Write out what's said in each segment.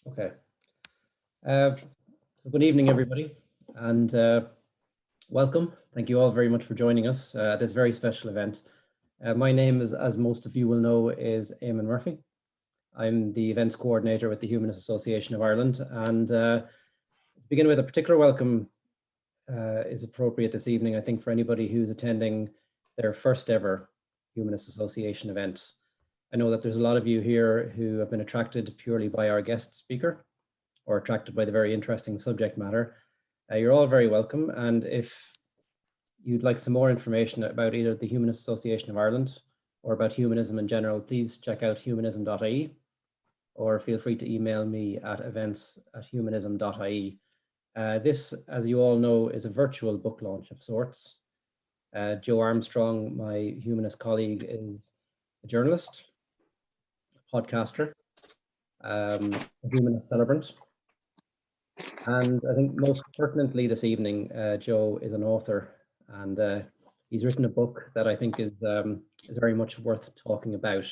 Okay. So good evening, everybody, and welcome. Thank you all very much for joining us at this very special event. My name is, as most of you will know, is Eamon Murphy. I'm the events coordinator with the Humanist Association of Ireland, and to begin with, a particular welcome is appropriate this evening, I think, for anybody who's attending their first ever Humanist Association event. I know that there's a lot of you here who have been attracted purely by our guest speaker, or attracted by the very interesting subject matter. You're all very welcome, and if you'd like some more information about either the Humanist Association of Ireland or about humanism in general, please check out humanism.ie, or feel free to email me at events@humanism.ie. This, as you all know, is a virtual book launch of sorts. Joe Armstrong, my humanist colleague, is a journalist, a podcaster, a humanist celebrant, and I think most pertinently this evening, Joe is an author, and he's written a book that I think is very much worth talking about,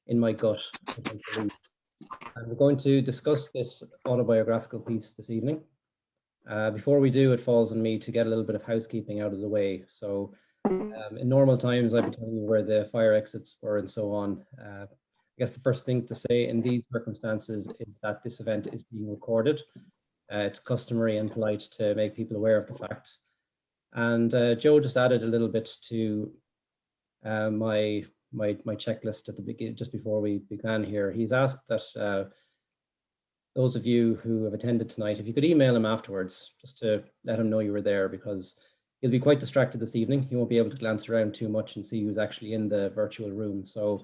in my gut. And we're going to discuss this autobiographical piece this evening. Before we do, it falls on me to get a little bit of housekeeping out of the way. So in normal times, I'd be telling you where the fire exits were and so on. I guess the first thing to say in these circumstances is that this event is being recorded. It's customary and polite to make people aware of the fact. And Joe just added a little bit to my checklist at the beginning, just before we began here. He's asked that those of you who have attended tonight, if you could email him afterwards, just to let him know you were there, because he'll be quite distracted this evening. He won't be able to glance around too much and see who's actually in the virtual room. So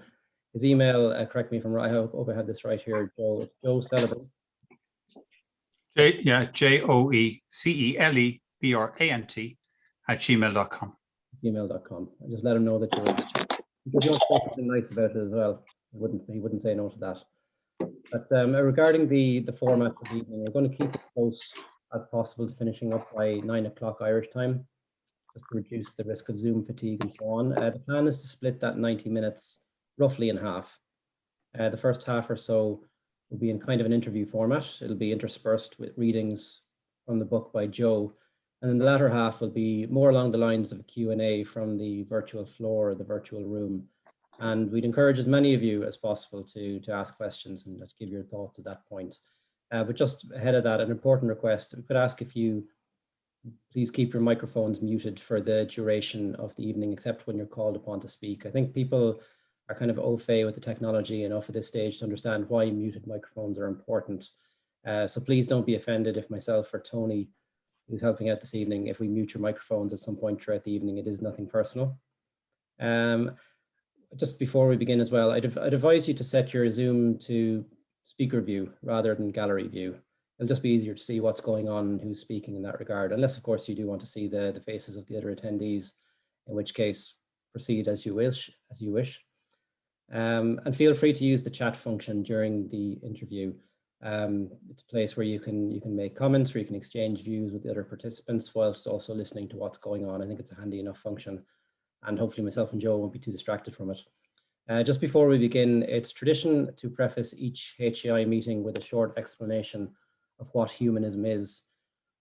his email, correct me if I'm right, I hope I have this right here, Joe. It's Joe Celibacy. JoeCelebrandt @gmail.com. I just let him know that you're, because you want to say something nice about it as well. He wouldn't say no to that. But regarding the format of the evening, we're going to keep it close as possible to finishing up by 9 o'clock Irish time, just to reduce the risk of Zoom fatigue and so on. The plan is to split that 90 minutes roughly in half. The first half or so will be in kind of an interview format. It'll be interspersed with readings from the book by Joe. And then the latter half will be more along the lines of a Q&A from the virtual floor or the virtual room. And we'd encourage as many of you as possible to ask questions and give your thoughts at that point. But just ahead of that, an important request, we could ask if you please keep your microphones muted for the duration of the evening, except when you're called upon to speak. I think people are kind of au fait with the technology enough at this stage to understand why muted microphones are important. So please don't be offended if myself or Tony, who's helping out this evening, if we mute your microphones at some point throughout the evening. It is nothing personal. Just before we begin as well, I'd advise you to set your Zoom to speaker view rather than gallery view. It'll just be easier to see what's going on and who's speaking in that regard, unless of course you do want to see the faces of the other attendees, in which case proceed as you wish. And feel free to use the chat function during the interview. It's a place where you can make comments, where you can exchange views with the other participants whilst also listening to what's going on. I think it's a handy enough function, and hopefully myself and Joe won't be too distracted from it. Just before we begin, it's tradition to preface each HAI meeting with a short explanation of what humanism is.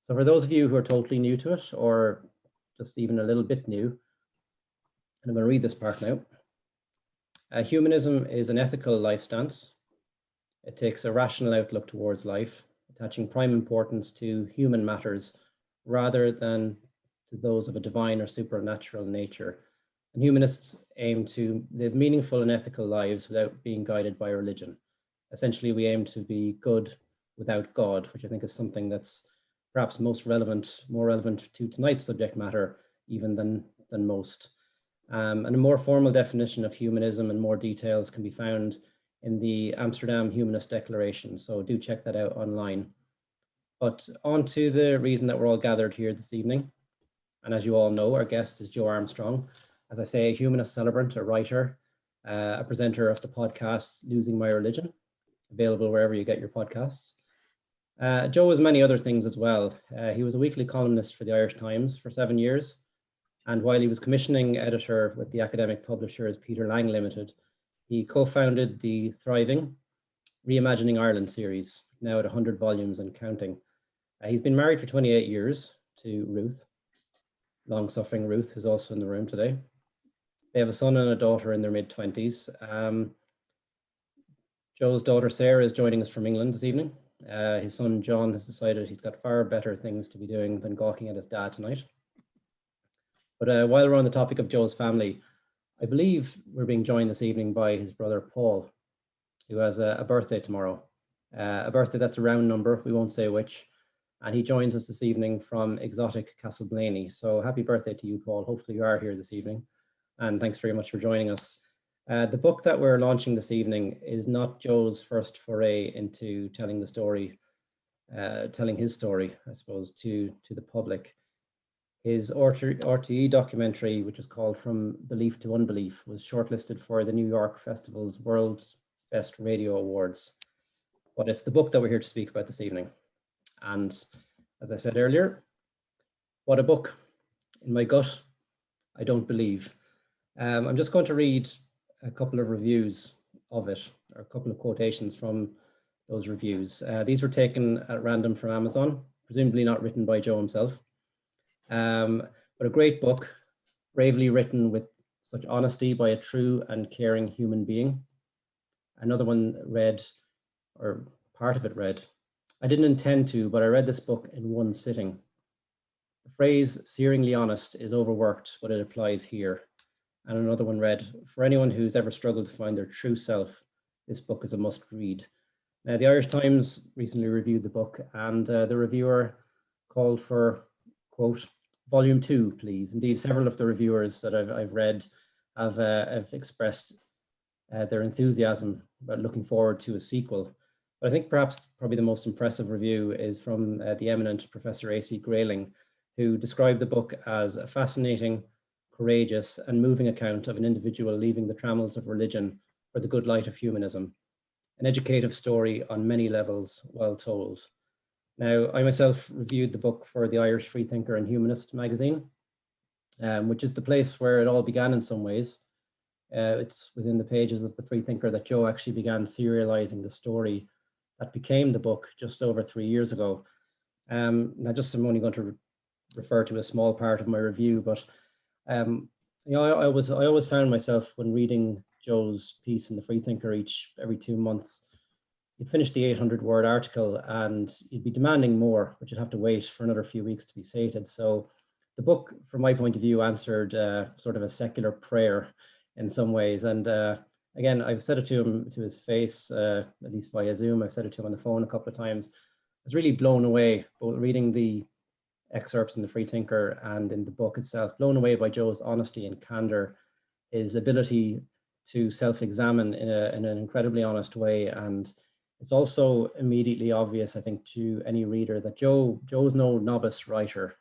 So for those of you who are totally new to it, or just even a little bit new, and I'm going to read this part now. Humanism is an ethical life stance. It takes a rational outlook towards life, attaching prime importance to human matters rather than to those of a divine or supernatural nature. And humanists aim to live meaningful and ethical lives without being guided by religion. Essentially, we aim to be good without God, which I think is something that's perhaps more relevant to tonight's subject matter even than most. And a more formal definition of humanism and more details can be found in the Amsterdam Humanist Declaration, so do check that out online. But on to the reason that we're all gathered here this evening. And as you all know, our guest is Joe Armstrong. As I say, a humanist celebrant, a writer, a presenter of the podcast Losing My Religion, available wherever you get your podcasts. Joe was many other things as well. He was a weekly columnist for the Irish Times for 7 years. And while he was commissioning editor with the academic publishers Peter Lang Limited, he co-founded the thriving Reimagining Ireland series, now at 100 volumes and counting. He's been married for 28 years to Ruth, long-suffering Ruth, who's also in the room today. They have a son and a daughter in their mid-20s. Joe's daughter Sarah is joining us from England this evening. His son John has decided he's got far better things to be doing than gawking at his dad tonight. But while we're on the topic of Joe's family, I believe we're being joined this evening by his brother Paul, who has a birthday tomorrow. A birthday that's a round number, we won't say which. And he joins us this evening from exotic Castleblaney. So happy birthday to you, Paul. Hopefully you are here this evening. And thanks very much for joining us. The book that we're launching this evening is not Joe's first foray into telling the story, telling his story, I suppose, to the public. His RTE documentary, which is called From Belief to Unbelief, was shortlisted for the New York Festival's World's Best Radio Awards. But it's the book that we're here to speak about this evening. And as I said earlier, what a book. In my gut, I don't believe. I'm just going to read a couple of reviews of it, or a couple of quotations from those reviews. These were taken at random from Amazon, presumably not written by Joe himself. But a great book, bravely written with such honesty by a true and caring human being. Another one read, or part of it read, I didn't intend to, but I read this book in one sitting. The phrase searingly honest is overworked, but it applies here. And another one read, for anyone who's ever struggled to find their true self, this book is a must read. Now, the Irish Times recently reviewed the book, and the reviewer called for, quote, volume 2, please. Indeed, several of the reviewers that I've read have expressed their enthusiasm about looking forward to a sequel. But I think probably the most impressive review is from the eminent Professor A.C. Grayling, who described the book as a fascinating, courageous and moving account of an individual leaving the trammels of religion for the good light of humanism. An educative story on many levels, well told. Now, I myself reviewed the book for the Irish Freethinker and Humanist magazine, which is the place where it all began in some ways. It's within the pages of the Freethinker that Joe actually began serializing the story that became the book just over 3 years ago. Now, just I'm only going to refer to a small part of my review, but you know, I always found myself when reading Joe's piece in the Freethinker every 2 months, you'd finish the 800-word article and you'd be demanding more, but you'd have to wait for another few weeks to be sated. So the book, from my point of view, answered sort of a secular prayer in some ways. And again, I've said it to him, to his face, at least via Zoom. I've said it to him on the phone a couple of times. I was really blown away, both reading the excerpts in the Freethinker and in the book itself, blown away by Joe's honesty and candor, his ability to self-examine in an incredibly honest way. And it's also immediately obvious, I think, to any reader that Joe's no novice writer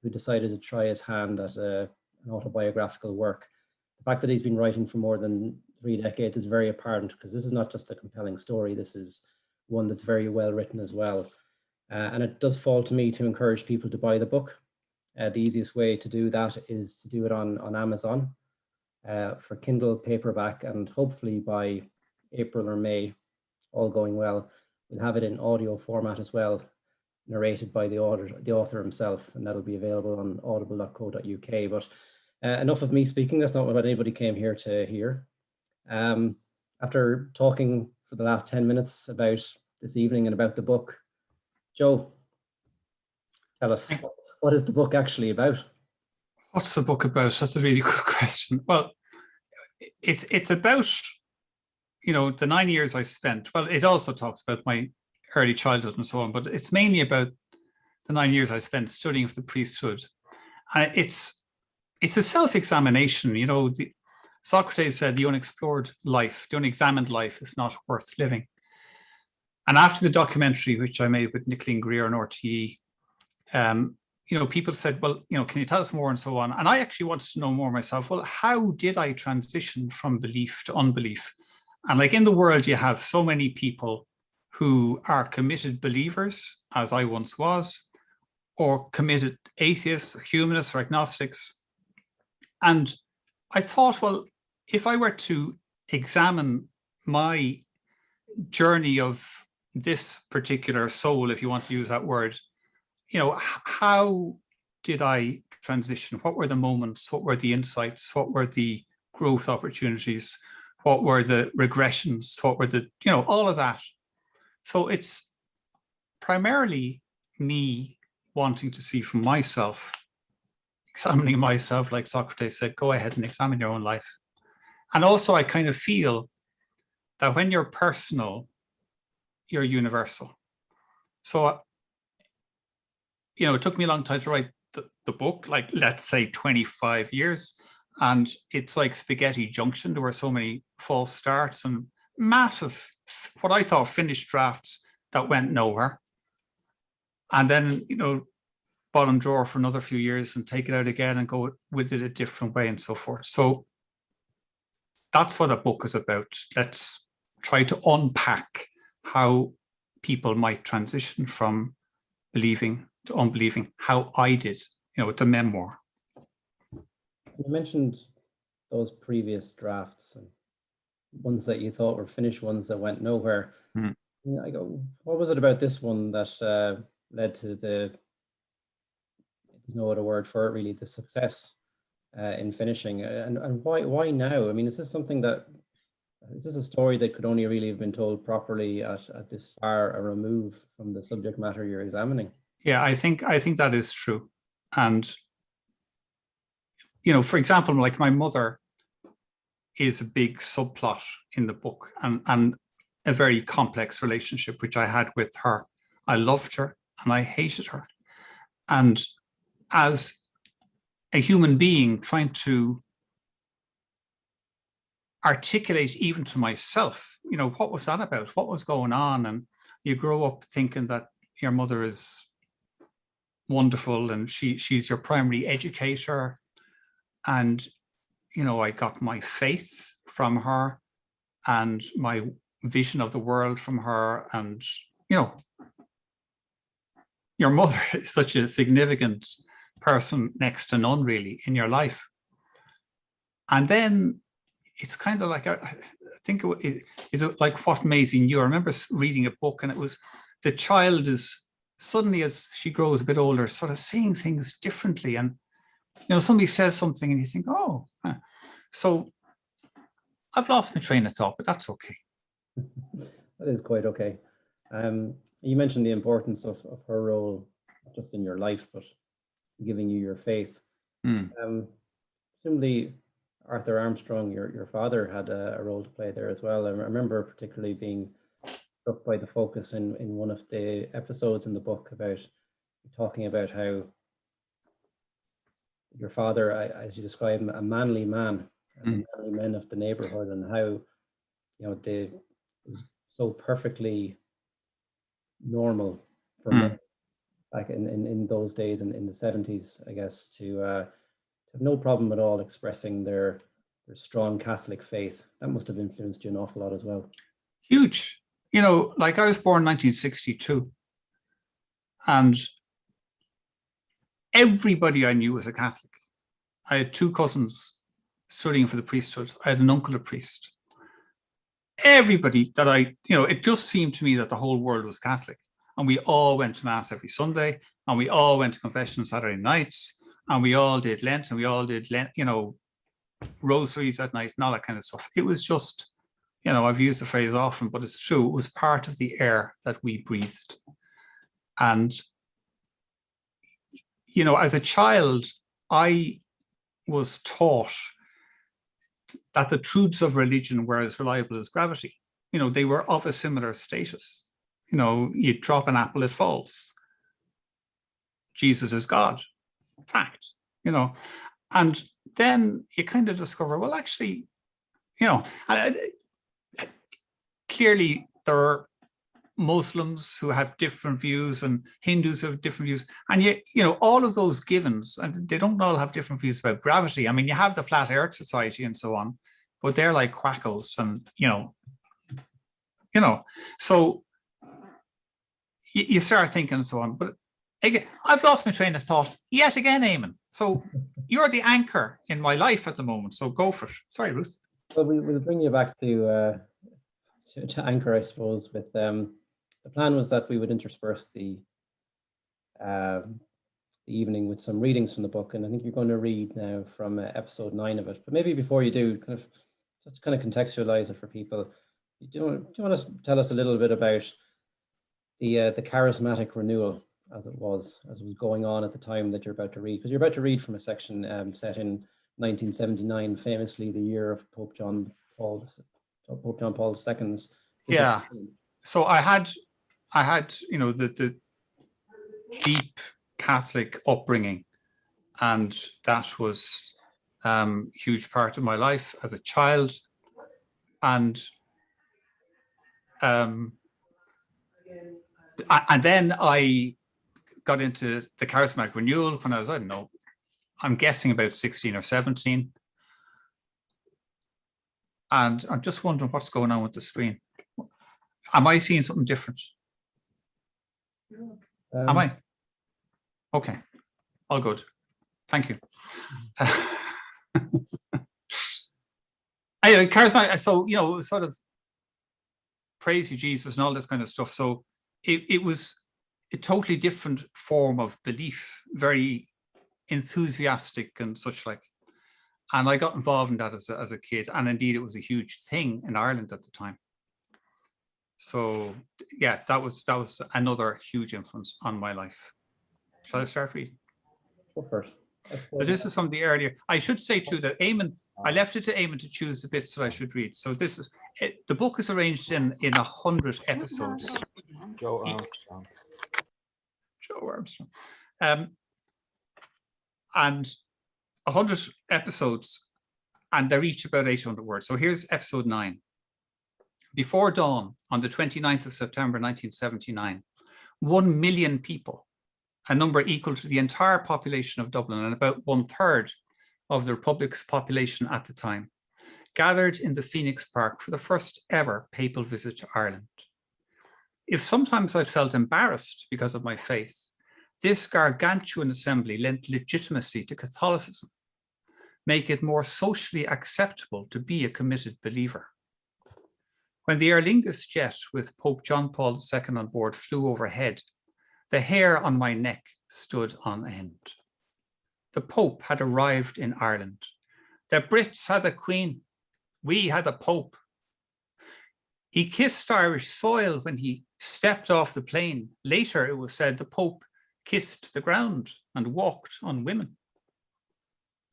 who decided to try his hand at an autobiographical work. The fact that he's been writing for more than 3 decades is very apparent, because this is not just a compelling story, this is one that's very well written as well. And it does fall to me to encourage people to buy the book. The easiest way to do that is to do it on Amazon for Kindle paperback, and hopefully by April or May, all going well, we'll have it in audio format as well, narrated by the author himself, and that'll be available on audible.co.uk. But enough of me speaking, that's not what anybody came here to hear. After talking for the last 10 minutes about this evening and about the book, Joe, tell us, what is the book actually about? What's the book about? That's a really good question. Well, it's about, you know, the 9 years I spent. Well, it also talks about my early childhood and so on, but it's mainly about the 9 years I spent studying for the priesthood. And it's a self-examination. You know, Socrates said the unexplored life, the unexamined life is not worth living. And after the documentary, which I made with Nicoline Greer and RTE, you know, people said, well, you know, can you tell us more and so on? And I actually wanted to know more myself. Well, how did I transition from belief to unbelief? And like in the world, you have so many people who are committed believers, as I once was, or committed atheists, or humanists, or agnostics. And I thought, well, if I were to examine my journey of this particular soul, if you want to use that word, how did I transition? What were the moments? What were the insights? What were the growth opportunities? What were the regressions? What were the, all of that. So it's primarily me wanting to see from myself, examining myself, like Socrates said, go ahead and examine your own life. And also I kind of feel that when you're personal, you're universal. So, it took me a long time to write the book, like let's say 25 years. And it's like spaghetti junction. There were so many false starts and massive, what I thought finished drafts that went nowhere. And then, bottom drawer for another few years and take it out again and go with it a different way and so forth. So that's what a book is about. Let's try to unpack how people might transition from believing to unbelieving, how I did, it's a memoir. You mentioned those previous drafts and ones that you thought were finished, ones that went nowhere. Mm. I go, what was it about this one that led to there's no other word for it really, the success in finishing? And why now? I mean, is this a story that could only really have been told properly at this far a remove from the subject matter you're examining? Yeah, I think that is true. And, for example, like my mother is a big subplot in the book and a very complex relationship, which I had with her. I loved her and I hated her. And as a human being trying to articulate even to myself, what was that about? What was going on? And you grow up thinking that your mother is wonderful and she's your primary educator. And, I got my faith from her and my vision of the world from her. And, your mother is such a significant person, next to none really, in your life. And then it's kind of like, I think is it like What Maisie Knew? I remember reading a book and it was the child is suddenly, as she grows a bit older, sort of seeing things differently. And, somebody says something and you think, oh, so I've lost my train of thought, but that's okay. That is quite okay. You mentioned the importance of her role, not just in your life, but giving you your faith. Presumably, Arthur Armstrong, your father, had a role to play there as well. I remember particularly being struck by the focus in one of the episodes in the book about talking about how your father, as you describe him, a manly man, and the manly men of the neighborhood, and how it was so perfectly normal for men back in those days, in the 70s, I guess, to have no problem at all expressing their strong Catholic faith. That must have influenced you an awful lot as well. Huge. Like I was born in 1962 and everybody I knew was a Catholic. I had two cousins studying for the priesthood. I had an uncle, a priest. Everybody that it just seemed to me that the whole world was Catholic. And we all went to Mass every Sunday, and we all went to confession Saturday nights, and we all did Lent, and we all did Lent, rosaries at night and all that kind of stuff. It was just, I've used the phrase often, but it's true. It was part of the air that we breathed. And, as a child, I was taught that the truths of religion were as reliable as gravity. They were of a similar status. You drop an apple, it falls. Jesus is God. Fact. And then you kind of discover, well, actually, clearly there are Muslims who have different views and Hindus who have different views. And yet, all of those givens, and they don't all have different views about gravity. I mean, you have the Flat Earth Society and so on, but they're like quackos and, so you start thinking and so on. But again, I've lost my train of thought yet again, Eamon. So you're the anchor in my life at the moment. So go for it. Sorry, Ruth. Well, we'll bring you back to anchor, I suppose, with the the plan was that we would intersperse the evening with some readings from the book, and I think you're going to read now from episode 9 of it. But maybe before you do, just to kind of contextualize it for people, do you want to tell us a little bit about the Charismatic Renewal as it was going on at the time that you're about to read? Because you're about to read from a section set in 1979, famously the year of Pope John Paul II's. Yeah. So I had the deep Catholic upbringing, and that was a huge part of my life as a child. And then I got into the Charismatic Renewal when I was, I don't know, I'm guessing about 16 or 17. And I'm just wondering what's going on with the screen. Am I seeing something different? Am I? Okay, all good. Thank you. Anyway, Charismatic, so, sort of praise you, Jesus, and all this kind of stuff. So it was a totally different form of belief, very enthusiastic and such like. And I got involved in that as a kid. And indeed, it was a huge thing in Ireland at the time. So yeah, that was another huge influence on my life. Shall I start reading? Go first. So this is from the earlier. I should say too that Eamon, I left it to Eamon to choose the bits that I should read. So this is the book is arranged in 100 episodes. Joe Armstrong. Joe Armstrong. And 100 episodes, and they're each about 800 words. So here's episode 9. Before dawn on the 29th of September 1979, 1 million people, a number equal to the entire population of Dublin and about 1/3 of the Republic's population at the time, gathered in the Phoenix Park for the first ever papal visit to Ireland. If sometimes I felt embarrassed because of my faith, this gargantuan assembly lent legitimacy to Catholicism, make it more socially acceptable to be a committed believer. When the Aer Lingus jet with Pope John Paul II on board flew overhead, the hair on my neck stood on end. The Pope had arrived in Ireland. The Brits had a queen. We had a Pope. He kissed Irish soil when he stepped off the plane. Later, it was said the Pope kissed the ground and walked on women.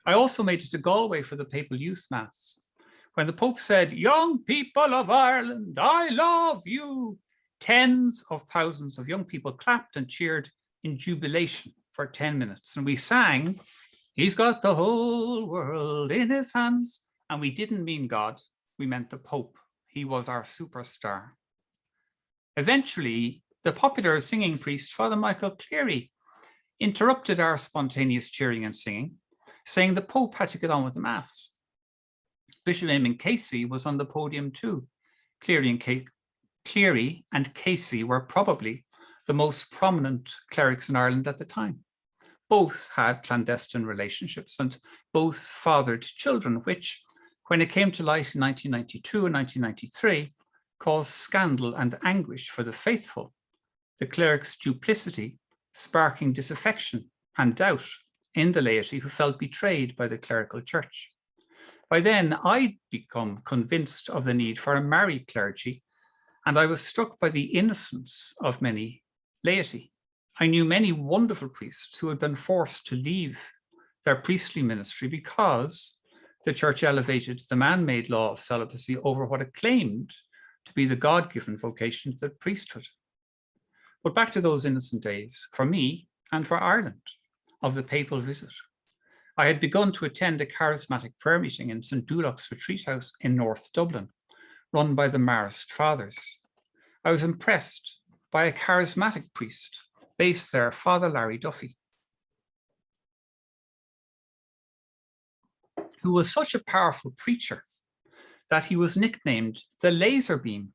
I also made it to Galway for the Papal Youth Mass. When the Pope said, "Young people of Ireland, I love you," tens of thousands of young people clapped and cheered in jubilation for 10 minutes. And we sang, "He's got the whole world in his hands." And we didn't mean God, we meant the Pope. He was our superstar. Eventually, the popular singing priest, Father Michael Cleary, interrupted our spontaneous cheering and singing, saying the Pope had to get on with the Mass. Bishop Eamon Casey was on the podium too. Cleary and Casey were probably the most prominent clerics in Ireland at the time. Both had clandestine relationships and both fathered children, which, when it came to light in 1992 and 1993, caused scandal and anguish for the faithful, the clerics' duplicity sparking disaffection and doubt in the laity who felt betrayed by the clerical church. By then, I'd become convinced of the need for a married clergy, and I was struck by the innocence of many laity. I knew many wonderful priests who had been forced to leave their priestly ministry because the church elevated the man-made law of celibacy over what it claimed to be the God-given vocation of the priesthood. But back to those innocent days, for me and for Ireland, of the papal visit. I had begun to attend a charismatic prayer meeting in St. Duloc's Retreat House in North Dublin, run by the Marist Fathers. I was impressed by a charismatic priest based there, Father Larry Duffy, who was such a powerful preacher that he was nicknamed the Laser Beam.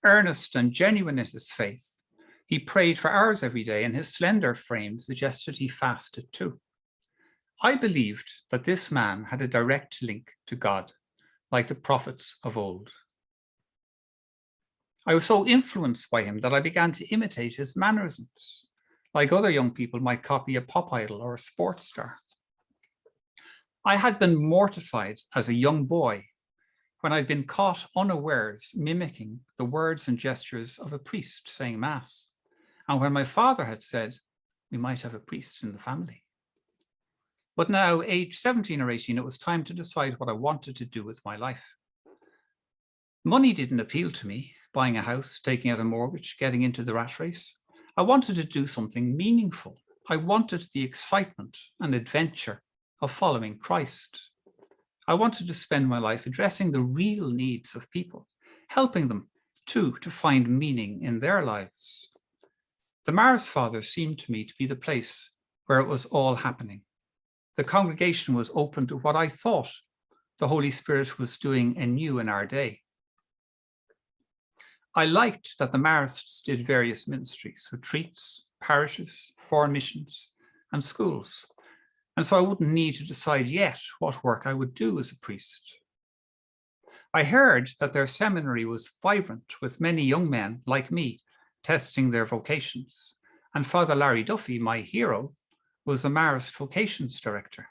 Earnest and genuine in his faith, he prayed for hours every day, and his slender frame suggested he fasted too. I believed that this man had a direct link to God, like the prophets of old. I was so influenced by him that I began to imitate his mannerisms, like other young people might copy a pop idol or a sports star. I had been mortified as a young boy when I'd been caught unawares mimicking the words and gestures of a priest saying mass, and when my father had said, we might have a priest in the family. But now, age 17 or 18, it was time to decide what I wanted to do with my life. Money didn't appeal to me, buying a house, taking out a mortgage, getting into the rat race. I wanted to do something meaningful. I wanted the excitement and adventure of following Christ. I wanted to spend my life addressing the real needs of people, helping them too to find meaning in their lives. The Maris Father seemed to me to be the place where it was all happening. The congregation was open to what I thought the Holy Spirit was doing anew in our day. I liked that the Marists did various ministries, retreats, parishes, foreign missions, and schools. And so I wouldn't need to decide yet what work I would do as a priest. I heard that their seminary was vibrant with many young men like me testing their vocations. And Father Larry Duffy, my hero, was the Marist Vocations Director.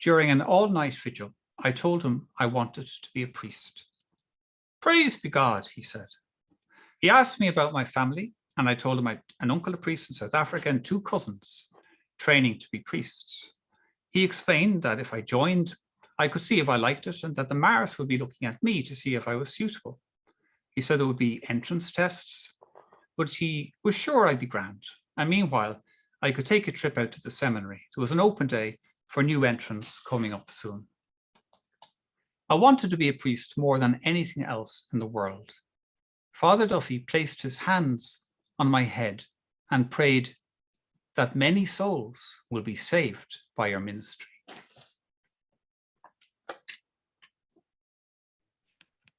During an all-night vigil, I told him I wanted to be a priest. Praise be God, he said. He asked me about my family, and I told him I had an uncle a priest in South Africa and 2 cousins training to be priests. He explained that if I joined, I could see if I liked it and that the Maris would be looking at me to see if I was suitable. He said there would be entrance tests, but he was sure I'd be grand. And meanwhile, I could take a trip out to the seminary. There was an open day for new entrants coming up soon. I wanted to be a priest more than anything else in the world. Father Duffy placed his hands on my head and prayed that many souls will be saved by your ministry.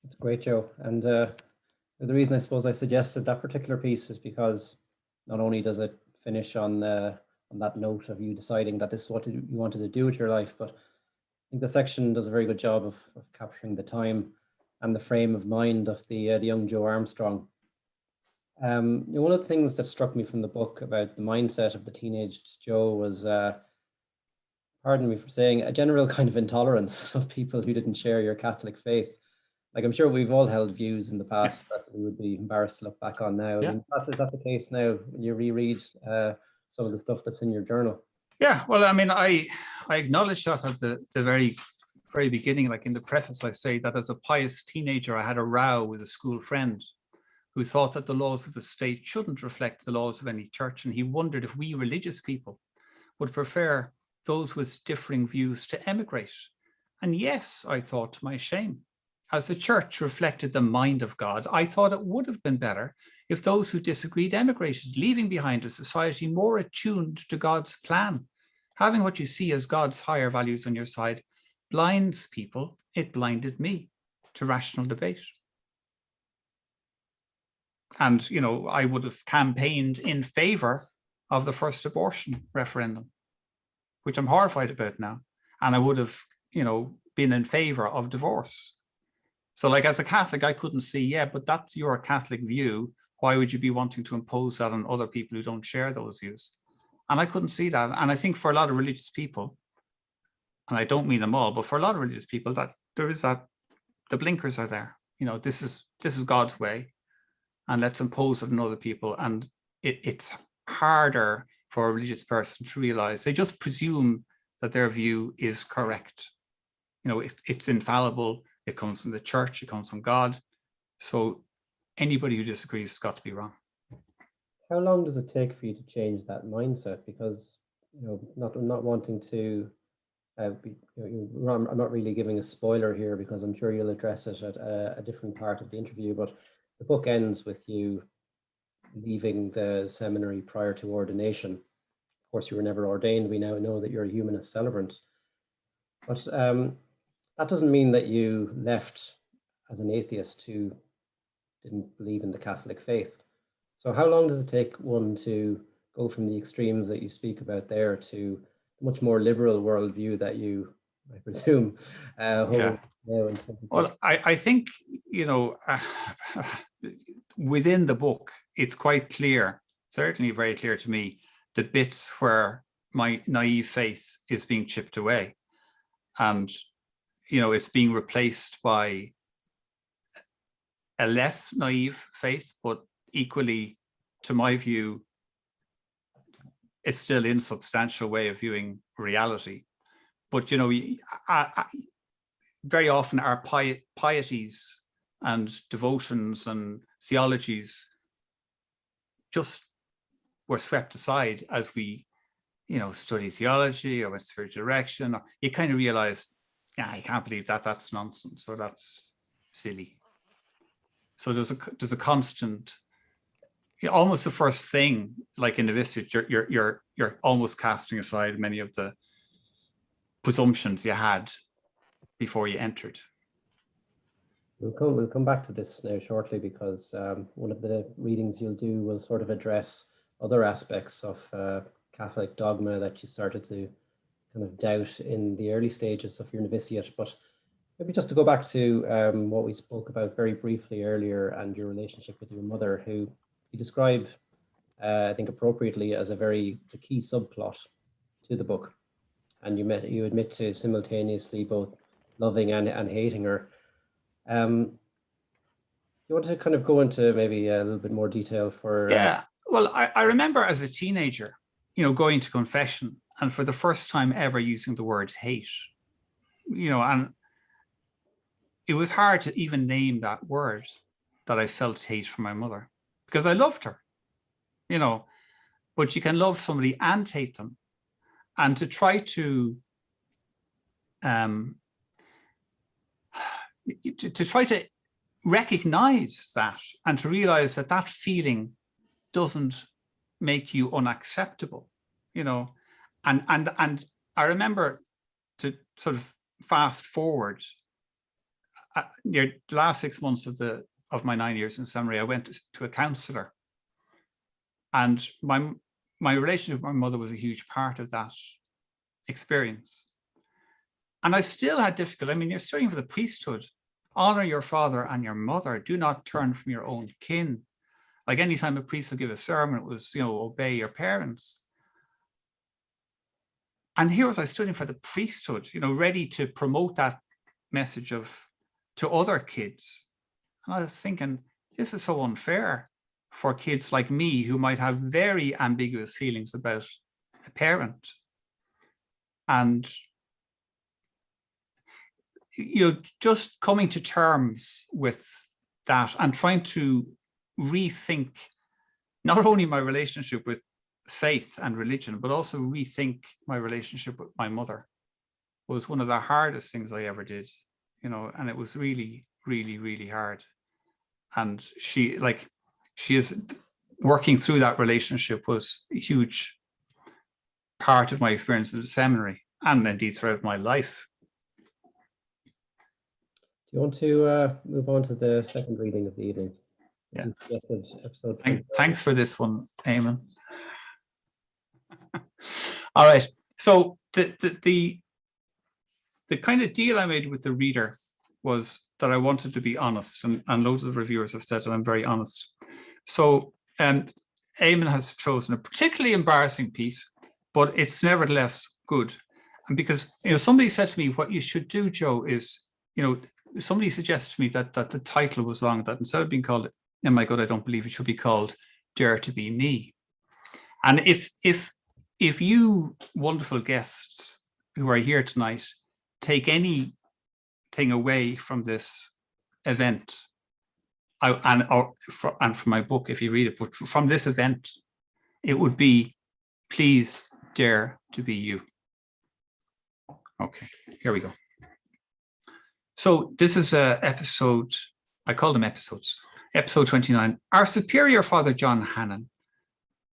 That's great, Joe. And the reason I suppose I suggested that particular piece is because not only does it finish on that note of you deciding that this is what you wanted to do with your life, but I think the section does a very good job of capturing the time and the frame of mind of the young Joe Armstrong. One of the things that struck me from the book about the mindset of the teenage Joe was, pardon me for saying, a general kind of intolerance of people who didn't share your Catholic faith. Like, I'm sure we've all held views in the past that we would be embarrassed to look back on now. Yeah. I mean, is that the case now when you reread some of the stuff that's in your journal? Yeah, well, I mean, I acknowledge that at the very beginning, like in the preface, I say that as a pious teenager, I had a row with a school friend who thought that the laws of the state shouldn't reflect the laws of any church. And he wondered if we religious people would prefer those with differing views to emigrate. And yes, I thought to my shame, as the church reflected the mind of God, I thought it would have been better if those who disagreed emigrated, leaving behind a society more attuned to God's plan. Having what you see as God's higher values on your side blinds people. It blinded me to rational debate. And, you know, I would have campaigned in favor of the first abortion referendum, which I'm horrified about now. And I would have, you know, been in favor of divorce. So like as a Catholic, I couldn't see, yeah, but that's your Catholic view. Why would you be wanting to impose that on other people who don't share those views? And I couldn't see that. And I think for a lot of religious people, and I don't mean them all, but for a lot of religious people, that there is that the blinkers are there. You know, this is God's way, and let's impose it on other people. And it's harder for a religious person to realize. They just presume that their view is correct. You know, it's infallible. It comes from the church. It comes from God. So anybody who disagrees has got to be wrong. How long does it take for you to change that mindset? Because, you know, not wanting to I'm not really giving a spoiler here because I'm sure you'll address it at a different part of the interview, but the book ends with you leaving the seminary prior to ordination. Of course, you were never ordained. We now know that you're a humanist celebrant. But that doesn't mean that you left as an atheist who didn't believe in the Catholic faith. So how long does it take one to go from the extremes that you speak about there to a much more liberal worldview that you, I presume, hold? Yeah. now in 2020? Well, I think, within the book, it's quite clear, certainly very clear to me, the bits where my naive faith is being chipped away. And, it's being replaced by a less naive faith, but equally, to my view, it's still insubstantial way of viewing reality. But, very often our pieties and devotions and theologies just were swept aside as we, study theology or went spiritual direction, or you kind of realize, I can't believe that, that's nonsense, or that's silly. So there's a constant, almost the first thing, like in the visage, you're almost casting aside many of the presumptions you had before you entered. We'll come back to this now shortly, because one of the readings you'll do will sort of address other aspects of Catholic dogma that you started to kind of doubt in the early stages of your novitiate. But maybe just to go back to what we spoke about very briefly earlier, and your relationship with your mother, who you describe, I think appropriately, as a key subplot to the book. And you admit to simultaneously both loving and hating her. You want to kind of go into maybe a little bit more detail for... Yeah, well, I remember as a teenager, going to confession, and for the first time ever using the word hate, and it was hard to even name that word, that I felt hate for my mother, because I loved her, but you can love somebody and hate them. And to try to recognize that, and to realize that that feeling doesn't make you unacceptable, and I remember, to sort of fast forward, near the last 6 months of my 9 years in seminary, I went to a counselor, and my relationship with my mother was a huge part of that experience. And I still had difficulty. I mean, you're studying for the priesthood. Honor your father and your mother. Do not turn from your own kin. Like, anytime a priest would give a sermon, it was, obey your parents. And here was I studying for the priesthood, ready to promote that message to other kids. And I was thinking, this is so unfair for kids like me, who might have very ambiguous feelings about a parent. And, just coming to terms with that, and trying to rethink not only my relationship with faith and religion, but also rethink my relationship with my mother, was one of the hardest things I ever did, and it was really, really, really hard. And she is working through that relationship was a huge part of my experience in the seminary, and indeed throughout my life. Do you want to move on to the second reading of the evening? Yeah. Episode Thanks for this one, Eamon. All right. So the kind of deal I made with the reader was that I wanted to be honest, and loads of reviewers have said that I'm very honest. So Eamon has chosen a particularly embarrassing piece, but it's nevertheless good. And because somebody said to me, what you should do, Joe, is somebody suggested to me that the title was wrong, that instead of being called "Oh My God, I Don't Believe," it should be called "Dare to Be Me." And if you wonderful guests who are here tonight take anything away from this event, and from my book, if you read it, but from this event, it would be, please dare to be you. Okay, here we go. So this is a episode, I call them episodes. Episode 29. Our superior Father John Hannon,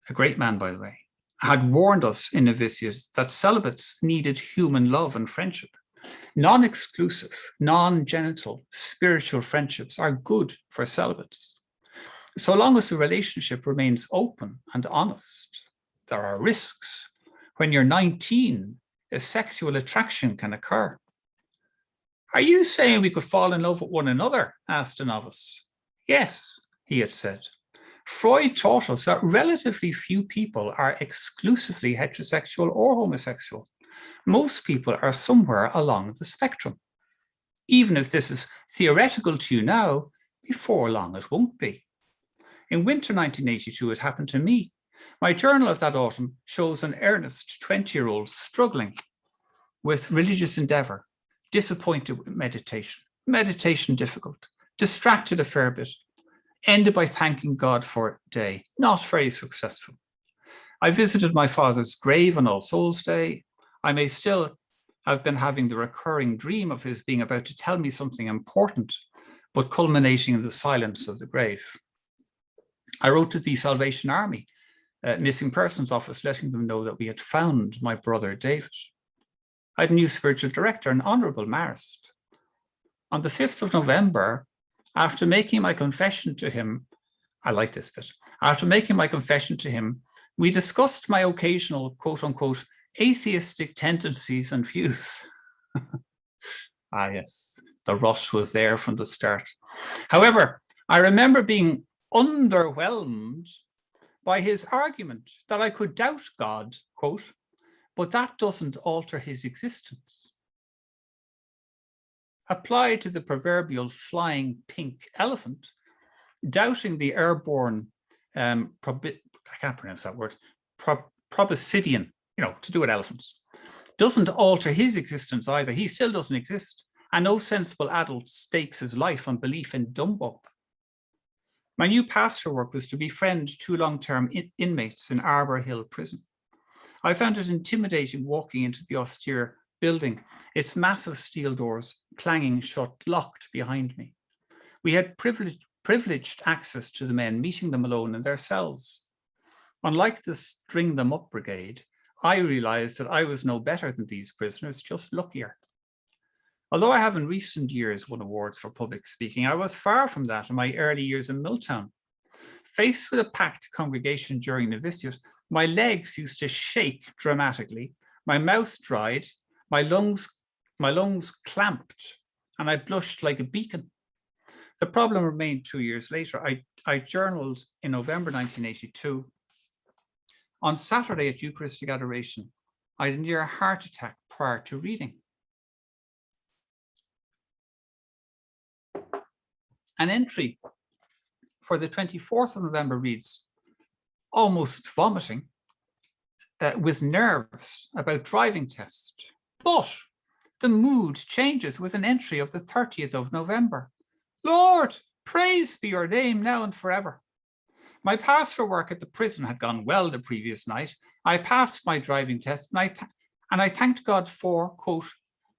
a great man, by the way, had warned us in novitiate that celibates needed human love and friendship. Non-exclusive, non-genital, spiritual friendships are good for celibates. So long as the relationship remains open and honest. There are risks. When you're 19, a sexual attraction can occur. "Are you saying we could fall in love with one another?" asked a novice. "Yes," he had said. "Freud taught us that relatively few people are exclusively heterosexual or homosexual. Most people are somewhere along the spectrum. Even if this is theoretical to you now, before long it won't be." In winter 1982, it happened to me. My journal of that autumn shows an earnest 20-year-old struggling with religious endeavor, disappointed with meditation difficult, distracted a fair bit, ended by thanking God for a day, not very successful. I visited my father's grave on All Souls Day. I may still have been having the recurring dream of his being about to tell me something important, but culminating in the silence of the grave. I wrote to the Salvation Army Missing Persons Office, letting them know that we had found my brother David. I had a new spiritual director, an Honourable Marist. On the 5th of November, after making my confession to him, I like this bit, after making my confession to him, we discussed my occasional, quote unquote, atheistic tendencies and views. Ah, yes, the rush was there from the start. However, I remember being underwhelmed by his argument that I could doubt God, quote, but that doesn't alter his existence. Applied to the proverbial flying pink elephant, doubting the airborne, I can't pronounce that word, proboscidean, to do with elephants, doesn't alter his existence either. He still doesn't exist, and no sensible adult stakes his life on belief in Dumbo. My new pastor work was to befriend 2 long-term inmates in Arbor Hill Prison. I found it intimidating walking into the austere building, its massive steel doors clanging shut, locked behind me. We had privileged access to the men, meeting them alone in their cells. Unlike the String Them Up Brigade, I realized that I was no better than these prisoners, just luckier. Although I have in recent years won awards for public speaking, I was far from that in my early years in Milltown. Faced with a packed congregation during novitiate, my legs used to shake dramatically, my mouth dried, my lungs clamped, and I blushed like a beacon. The problem remained 2 years later. I journaled in November 1982. On Saturday at Eucharistic Adoration, I had a near heart attack prior to reading. An entry for the 24th of November reads, almost vomiting, with nerves about driving test. But the mood changes with an entry of the 30th of November. Lord, praise be your name now and forever. My pastor work at the prison had gone well the previous night. I passed my driving test and I thanked God for, quote,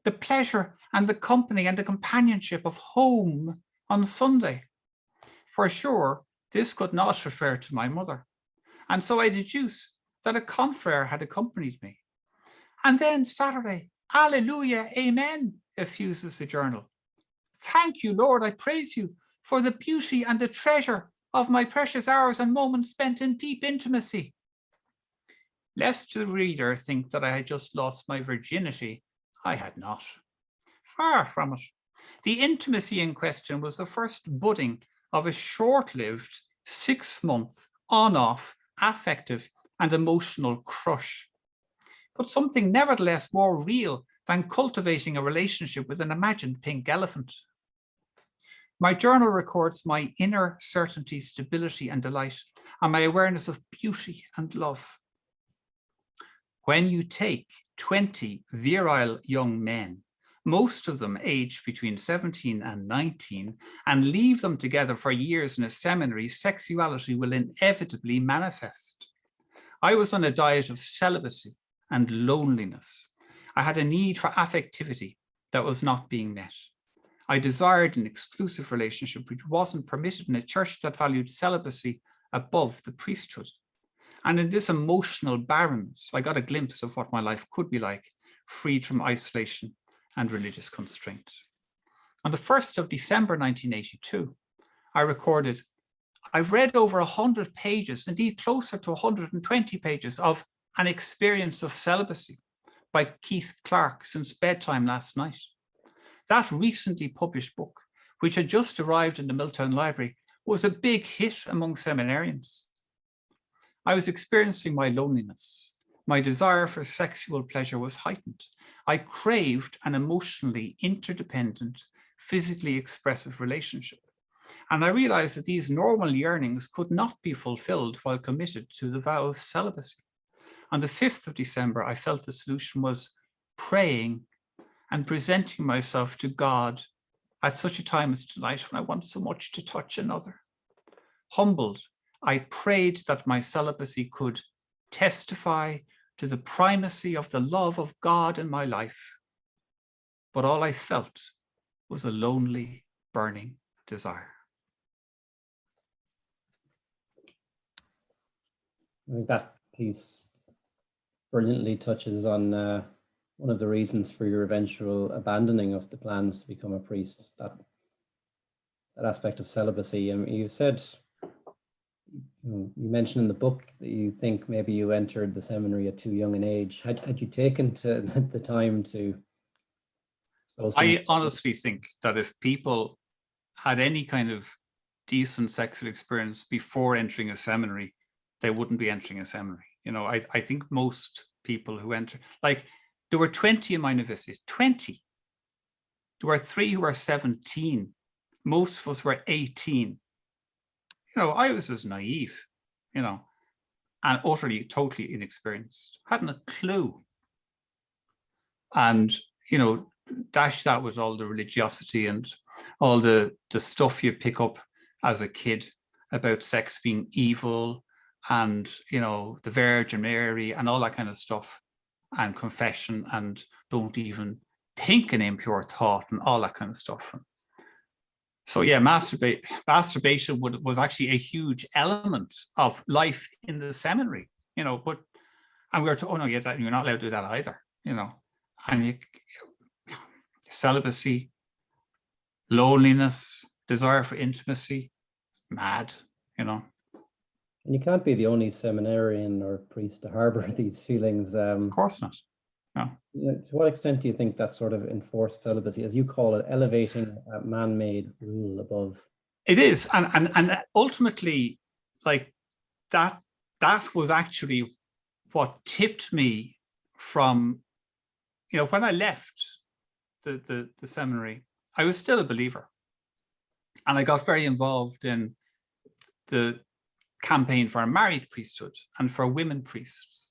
the pleasure and the company and the companionship of home on Sunday. For sure, this could not refer to my mother. And so I deduce that a confrere had accompanied me. And then Saturday, Alleluia, Amen, effuses the journal. Thank you, Lord, I praise you for the beauty and the treasure of my precious hours and moments spent in deep intimacy. Lest the reader think that I had just lost my virginity, I had not. Far from it. The intimacy in question was the first budding of a short-lived 6-month on-off affective and emotional crush, but something nevertheless more real than cultivating a relationship with an imagined pink elephant. My journal records my inner certainty, stability, and delight, and my awareness of beauty and love. When you take 20 virile young men, most of them aged between 17 and 19, and leave them together for years in a seminary, sexuality will inevitably manifest. I was on a diet of celibacy and loneliness. I had a need for affectivity that was not being met. I desired an exclusive relationship which wasn't permitted in a church that valued celibacy above the priesthood. And in this emotional barrenness, I got a glimpse of what my life could be like, freed from isolation and religious constraint. On the 1st of December 1982, I recorded, I've read over 100 pages, indeed closer to 120 pages of An Experience of Celibacy by Keith Clark since bedtime last night. that recently published book, which had just arrived in the Milltown Library, was a big hit among seminarians. I was experiencing my loneliness. My desire for sexual pleasure was heightened. I craved an emotionally interdependent, physically expressive relationship. And I realized that these normal yearnings could not be fulfilled while committed to the vow of celibacy. On the 5th of December, I felt the solution was praying and presenting myself to God at such a time as tonight when I want so much to touch another. Humbled, I prayed that my celibacy could testify to the primacy of the love of God in my life. But all I felt was a lonely, burning desire. I think that piece brilliantly touches on one of the reasons for your eventual abandoning of the plans to become a priest, that aspect of celibacy. You said, you mentioned in the book that you think maybe you entered the seminary at too young an age. Had you taken the time to... I honestly think that if people had any kind of decent sexual experience before entering a seminary, they wouldn't be entering a seminary. You know, I think most people who enter, like there were 20 in my novitiate, 20. There were 3 who were 17. Most of us were 18. You know, I was as naive, you know, and utterly, totally inexperienced. Hadn't a clue. And, you know, dash that with all the religiosity and all the stuff you pick up as a kid about sex being evil and, you know, the Virgin Mary and all that kind of stuff, and confession and don't even think an impure thought and all that kind of stuff. So yeah, masturbation was actually a huge element of life in the seminary, you know, and we were told, oh no, you're not allowed to do that either, you know, and celibacy, loneliness, desire for intimacy, mad, you know. And you can't be the only seminarian or priest to harbor these feelings. Of course not. No. To what extent do you think that sort of enforced celibacy, as you call it, elevating a man-made rule above? It is, and ultimately, like that was actually what tipped me from, you know, when I left the seminary, I was still a believer, and I got very involved in the campaign for a married priesthood and for women priests.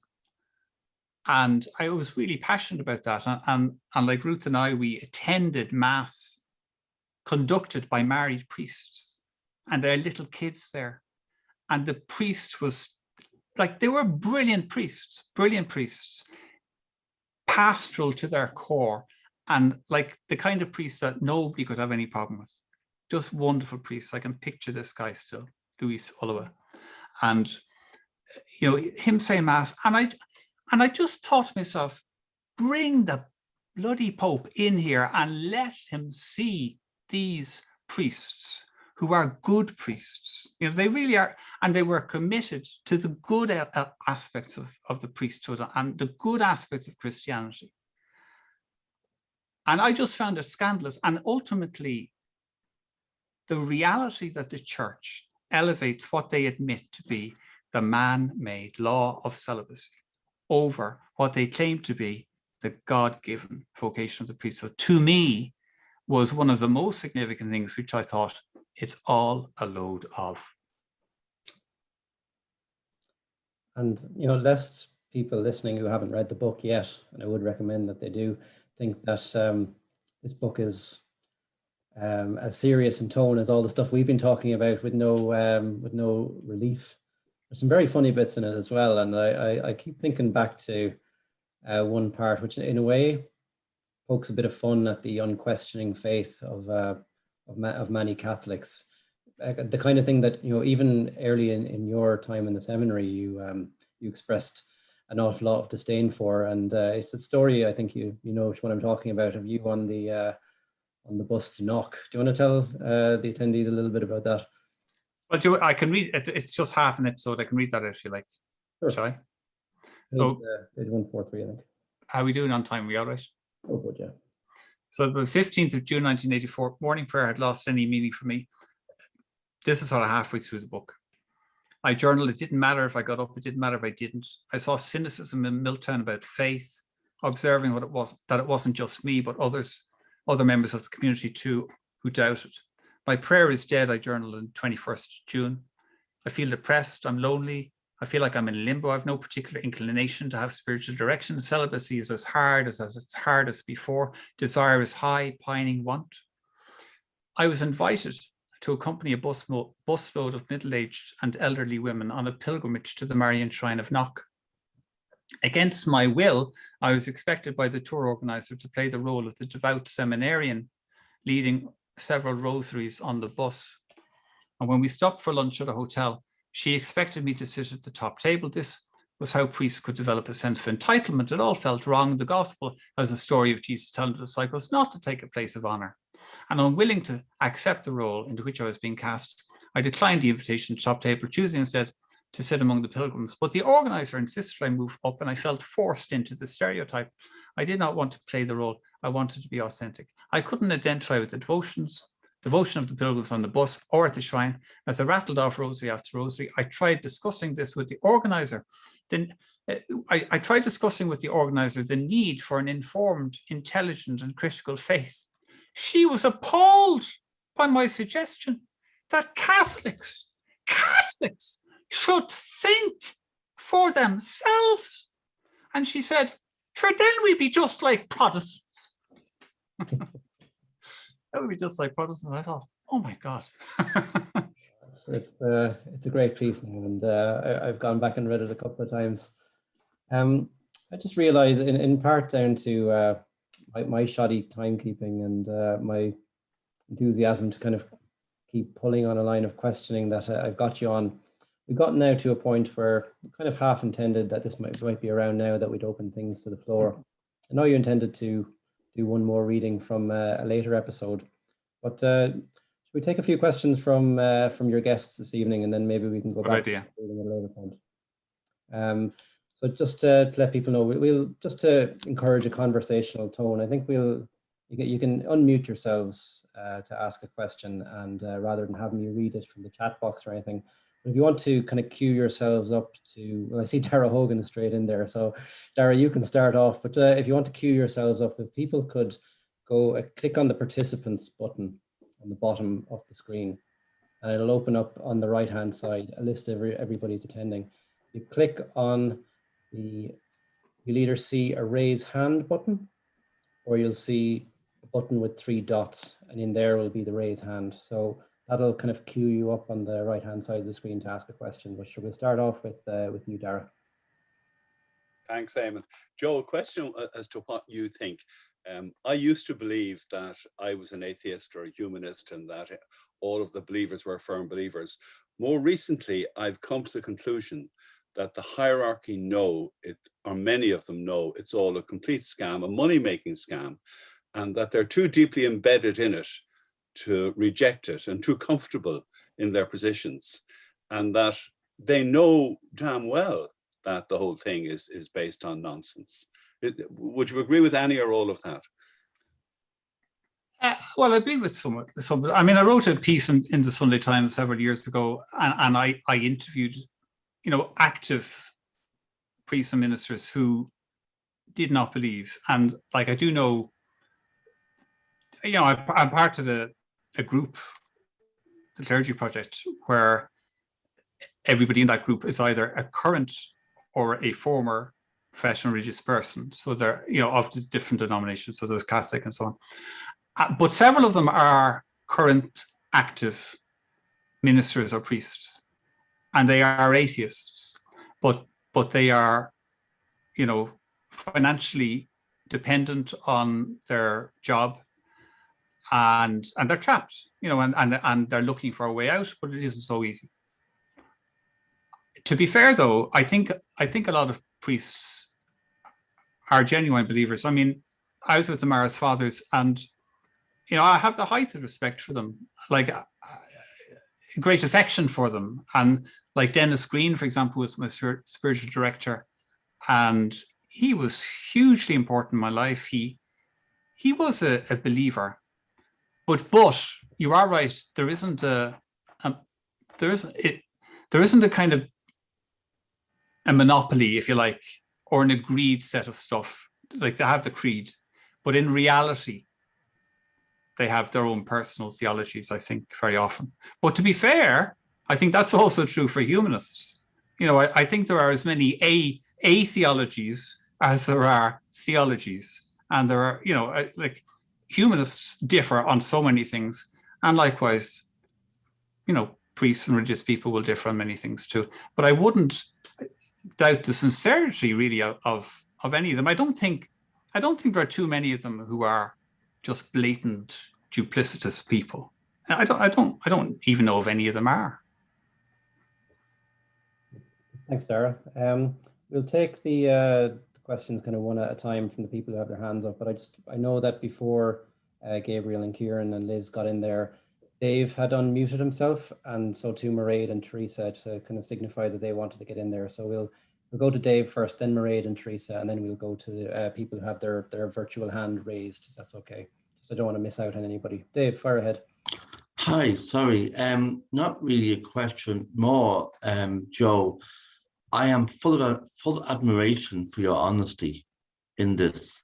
And I was really passionate about that. And like Ruth and I, we attended mass conducted by married priests, and there are little kids there. And the priest was like, they were brilliant priests, pastoral to their core, and like the kind of priests that nobody could have any problem with. Just wonderful priests. I can picture this guy still, Louis Oliver. And, you know, him saying mass, and I just thought to myself, bring the bloody Pope in here and let him see these priests who are good priests. You know, they really are, and they were committed to the good aspects of the priesthood and the good aspects of Christianity. And I just found it scandalous. And ultimately, the reality that the church elevates what they admit to be the man-made law of celibacy over what they claim to be the God-given vocation of the priesthood, to me, was one of the most significant things, which I thought, it's all a load of. And, you know, lest people listening who haven't read the book yet, and I would recommend that they do, think that this book is as serious in tone as all the stuff we've been talking about, with no relief. There's some very funny bits in it as well, and I keep thinking back to one part, which in a way pokes a bit of fun at the unquestioning faith of many Catholics. The kind of thing that, you know, even early in your time in the seminary, you expressed an awful lot of disdain for, and it's a story, I think you know which one I'm talking about, of you on the bus to Knock. Do you want to tell the attendees a little bit about that? Well, I can read it. It's just half an episode. I can read that if you like. Sure. Shall I? So, page 143, I think. how are we doing on time? We all right? Oh, good, yeah. So the 15th of June 1984, morning prayer had lost any meaning for me. This is sort of halfway through the book. I journaled, it didn't matter if I got up, it didn't matter if I didn't. I saw cynicism in Milltown about faith, observing what it was, that it wasn't just me, but other members of the community too, who doubted. My prayer is dead, I journaled on 21st June. I feel depressed, I'm lonely, I feel like I'm in limbo. I have no particular inclination to have spiritual direction. Celibacy is as hard as before. Desire is high, pining want. I was invited to accompany a busload of middle-aged and elderly women on a pilgrimage to the Marian Shrine of Knock. Against my will, I was expected by the tour organizer to play the role of the devout seminarian, leading several rosaries on the bus. And when we stopped for lunch at a hotel, she expected me to sit at the top table. This was how priests could develop a sense of entitlement. It all felt wrong. The gospel as a story of Jesus telling the disciples not to take a place of honor. And unwilling to accept the role into which I was being cast, I declined the invitation to the top table, choosing instead to sit among the pilgrims. But the organizer insisted I move up, and I felt forced into the stereotype. I did not want to play the role. I wanted to be authentic. I couldn't identify with the devotion of the pilgrims on the bus or at the shrine. As I rattled off rosary after rosary, I tried discussing this with the organizer. Then I tried discussing with the organizer the need for an informed, intelligent, and critical faith. She was appalled by my suggestion that Catholics should think for themselves. And she said, sure, then we'd be just like Protestants. That would be just like Protestants. I thought, oh my God. It's a great piece now, and I've gone back and read it a couple of times. I just realized in part down to my shoddy timekeeping and my enthusiasm to kind of keep pulling on a line of questioning that I've got you on. We've gotten now to a point where kind of half intended that this might be around now that we'd open things to the floor. I know you intended to do one more reading from a later episode, but should we take a few questions from your guests this evening, and then maybe we can go back to reading at a later point. So just to let people know, we'll just to encourage a conversational tone. I think you can unmute yourselves to ask a question, and rather than having you read it from the chat box or anything. But if you want to kind of cue yourselves up to, well, I see Dara Hogan straight in there. So Dara, you can start off, but if you want to cue yourselves up, if people could go click on the participants button on the bottom of the screen, and it'll open up on the right-hand side a list of everybody's attending. You click on you'll either see a raise hand button, or you'll see a button with 3 dots, and in there will be the raise hand. So that'll kind of cue you up on the right-hand side of the screen to ask a question. But should we start off with you, Dara? Thanks, Eamon. Joe, a question as to what you think. I used to believe that I was an atheist or a humanist and that all of the believers were firm believers. More recently, I've come to the conclusion that the hierarchy or many of them know it's all a complete scam, a money-making scam, and that they're too deeply embedded in it to reject it and too comfortable in their positions, and that they know damn well that the whole thing is based on nonsense. Would you agree with any or all of that? Well, I agree with some. I mean, I wrote a piece in the Sunday Times several years ago, and I interviewed, active priests and ministers who did not believe. And like, I do know, I'm part of a group, the Clergy Project, where everybody in that group is either a current or a former professional religious person. So they're, of the different denominations. So there's Catholic and so on. But several of them are current active ministers or priests, and they are atheists, but they are, financially dependent on their job, and they're trapped, and they're looking for a way out, but it isn't so easy. To be fair, though, I think a lot of priests are genuine believers. I mean, I was with the Maris Fathers, and I have the height of respect for them, like great affection for them. And like Dennis Green, for example, was my spiritual director, and he was hugely important in my life. He he was a believer, but you are right. There isn't a kind of a monopoly, if you like, or an agreed set of stuff. Like they have the creed, but in reality, they have their own personal theologies, I think, very often. But to be fair, I think that's also true for humanists. You know, I think there are as many a theologies as there are theologies. And there are, you know, like humanists differ on so many things. And likewise, you know, priests and religious people will differ on many things too. But I wouldn't doubt the sincerity really of any of them. I don't think there are too many of them who are just blatant duplicitous people. I don't even know if any of them are. Thanks, Dara. We'll take the questions kind of one at a time from the people who have their hands up, but I know that before Gabriel and Kieran and Liz got in there, Dave had unmuted himself, and so too Mairead and Teresa to kind of signify that they wanted to get in there. So we'll go to Dave first, then Mairead and Teresa, and then we'll go to the people who have their virtual hand raised, if that's okay. So I don't want to miss out on anybody. Dave, fire ahead. Hi, sorry, not really a question, more, Joe. I am full admiration for your honesty in this,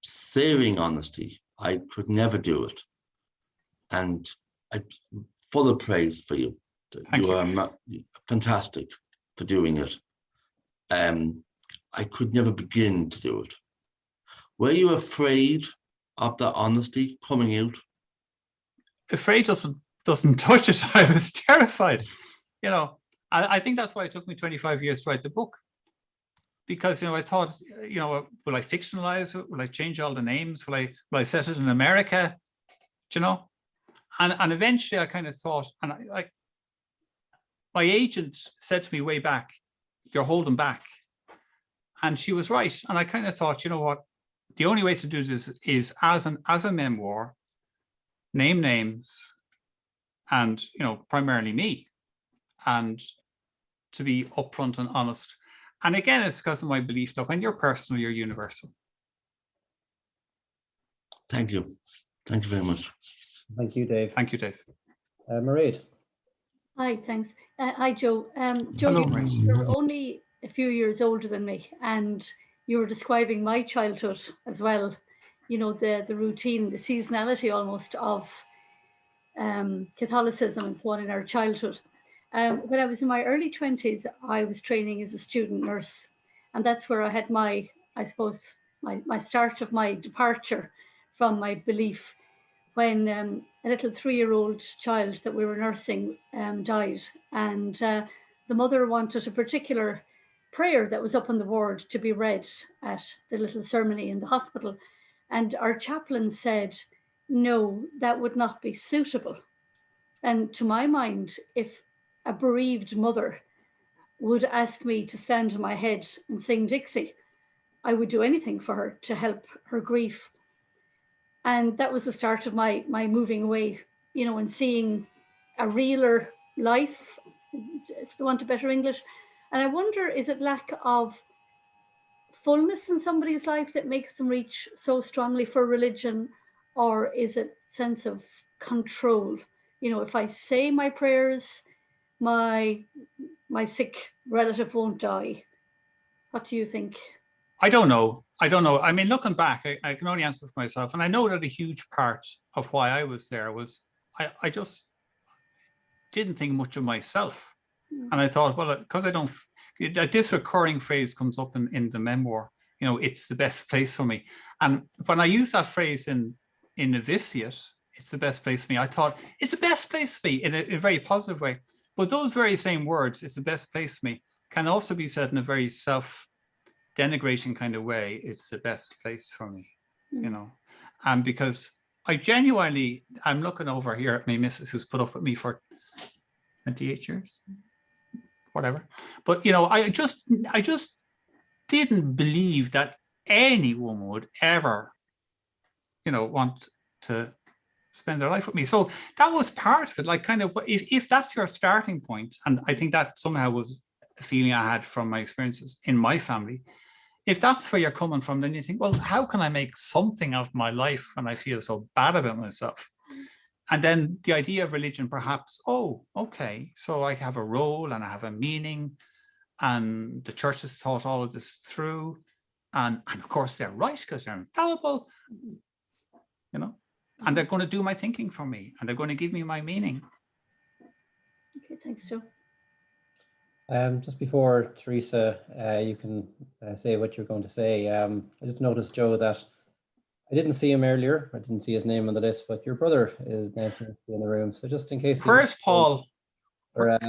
searing honesty. I could never do it, and I'm full of praise for you. You are fantastic for doing it. I could never begin to do it. Were you afraid of that honesty coming out? Afraid doesn't touch it. I was terrified. You know, I think that's why it took me 25 years to write the book. Because, you know, I thought, you know, will I fictionalize it? Will I change all the names? Will I set it in America? Do you know? And eventually I kind of thought, and my agent said to me way back, you're holding back. And she was right. And I kind of thought, you know what? The only way to do this is as a memoir, name names, and, you know, primarily me, and to be upfront and honest. And again, it's because of my belief that when you're personal, you're universal. Thank you. Thank you very much. Thank you, Dave. Thank you, Dave. Mairead. Hi, thanks. Hi, Joe. Joe, Hello, Mairead. you're only a few years older than me, and you were describing my childhood as well. You know, the routine, the seasonality almost of Catholicism and so on in our childhood. When I was in my early 20s, I was training as a student nurse, and that's where I had my start of my departure from my belief, when a little 3-year-old child that we were nursing died, and the mother wanted a particular prayer that was up on the ward to be read at the little ceremony in the hospital, and our chaplain said, no, that would not be suitable. And to my mind, if a bereaved mother would ask me to stand on my head and sing Dixie, I would do anything for her to help her grief. And that was the start of my moving away, you know, and seeing a realer life, if they want a better English. And I wonder, is it lack of fullness in somebody's life that makes them reach so strongly for religion, or is it sense of control? You know, if I say my prayers, my sick relative won't die. What do you think? I don't know. I mean, looking back, I can only answer for myself. And I know that a huge part of why I was there was I just didn't think much of myself. And I thought, well, because I don't, this recurring phrase comes up in the memoir, you know, it's the best place for me. And when I use that phrase in novitiate, it's the best place for me, I thought, it's the best place for me in a very positive way. But those very same words, it's the best place for me, can also be said in a very self-denigrating kind of way. It's the best place for me, you know. And because I genuinely, I'm looking over here at my missus who's put up with me for 28 years, whatever. But, you know, I just didn't believe that any woman would ever, you know, want to spend their life with me. So that was part of it, like kind of, if that's your starting point, and I think that somehow was a feeling I had from my experiences in my family, if that's where you're coming from, then you think, well, how can I make something of my life when I feel so bad about myself? And then the idea of religion, perhaps, oh, okay, so I have a role and I have a meaning, and the church has thought all of this through, and of course they're right because they're infallible, you know, and they're going to do my thinking for me, and they're going to give me my meaning. Okay, thanks, Joe. Just before Teresa, you can say what you're going to say. I just noticed, Joe, that I didn't see him earlier. I didn't see his name on the list, but your brother is now seems to be in the room. So just in case. Where's Paul? Or,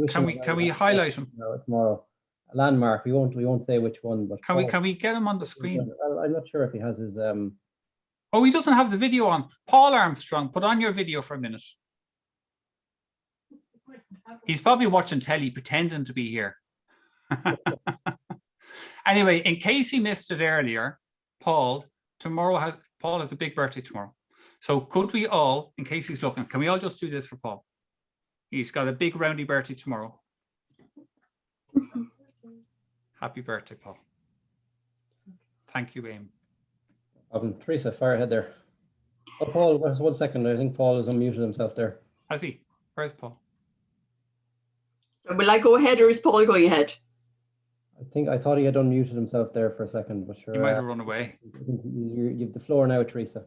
can we highlight him? Tomorrow. A landmark. We won't say which one, but can we get him on the screen? I'm not sure if he has his. Oh, he doesn't have the video on. Paul Armstrong, put on your video for a minute. He's probably watching telly, pretending to be here. Anyway, in case he missed it earlier, Paul has a big birthday tomorrow. So could we all, in case he's looking, can we all just do this for Paul? He's got a big roundy birthday tomorrow. Happy birthday, Paul. Thank you, Eamon. Teresa, fire ahead there. Oh, Paul, 1 second. I think Paul has unmuted himself there. Has he? Where's Paul? So will I go ahead or is Paul going ahead? I thought he had unmuted himself there for a second, but sure. He might have run away. You have the floor now, Teresa.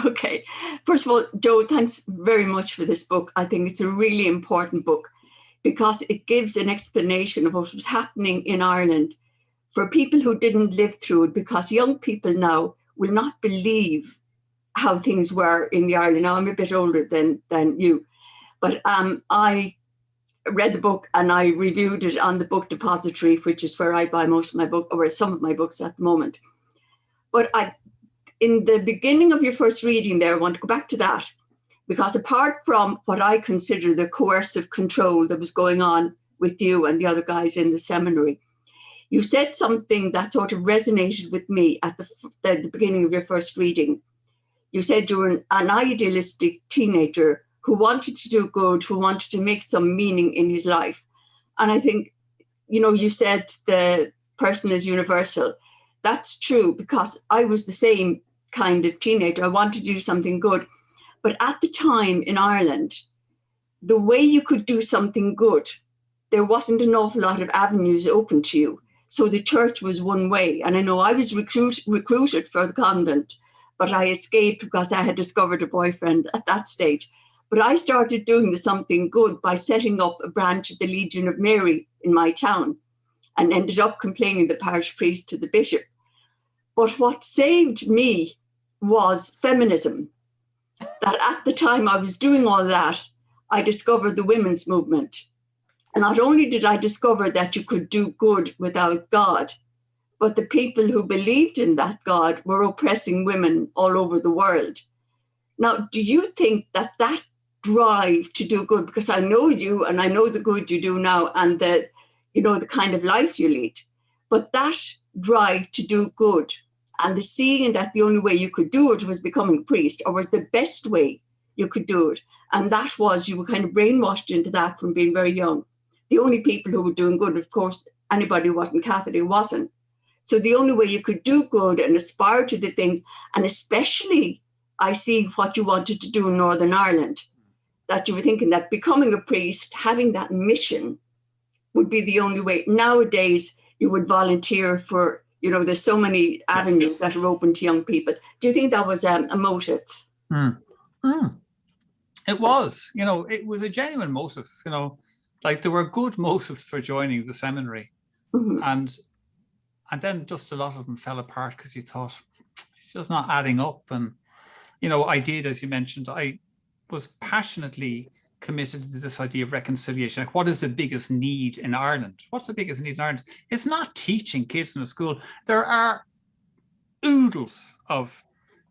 Okay. First of all, Joe, thanks very much for this book. I think it's a really important book because it gives an explanation of what was happening in Ireland for people who didn't live through it, because young people now will not believe how things were in the Ireland. Now, I'm a bit older than you, but I read the book and I reviewed it on the Book Depository, which is where I buy most of my book, or some of my books at the moment. But in the beginning of your first reading there, I want to go back to that, because apart from what I consider the coercive control that was going on with you and the other guys in the seminary, you said something that sort of resonated with me at the beginning of your first reading. You said you were an idealistic teenager who wanted to do good, who wanted to make some meaning in his life. And I think, you said the person is universal. That's true, because I was the same kind of teenager. I wanted to do something good. But at the time in Ireland, the way you could do something good, there wasn't an awful lot of avenues open to you. So the church was one way. And I know I was recruited for the convent, but I escaped because I had discovered a boyfriend at that stage. But I started doing something good by setting up a branch of the Legion of Mary in my town and ended up complaining the parish priest to the bishop. But what saved me was feminism. That at the time I was doing all that, I discovered the women's movement. And not only did I discover that you could do good without God, but the people who believed in that God were oppressing women all over the world. Now, do you think that drive to do good, because I know you and I know the good you do now and the kind of life you lead, but that drive to do good and the seeing that the only way you could do it was becoming a priest, or was the best way you could do it, and that was, you were kind of brainwashed into that from being very young. The only people who were doing good, of course, anybody who wasn't Catholic wasn't. So the only way you could do good and aspire to the things, and especially I see what you wanted to do in Northern Ireland, that you were thinking that becoming a priest, having that mission would be the only way. Nowadays, you would volunteer for, there's so many avenues that are open to young people. Do you think that was a motive? It was, it was a genuine motive, like there were good motives for joining the seminary. Mm-hmm. And then just a lot of them fell apart because you thought it's just not adding up. And, I did, as you mentioned, I was passionately committed to this idea of reconciliation. Like, what is the biggest need in Ireland? What's the biggest need in Ireland? It's not teaching kids in a school. There are oodles of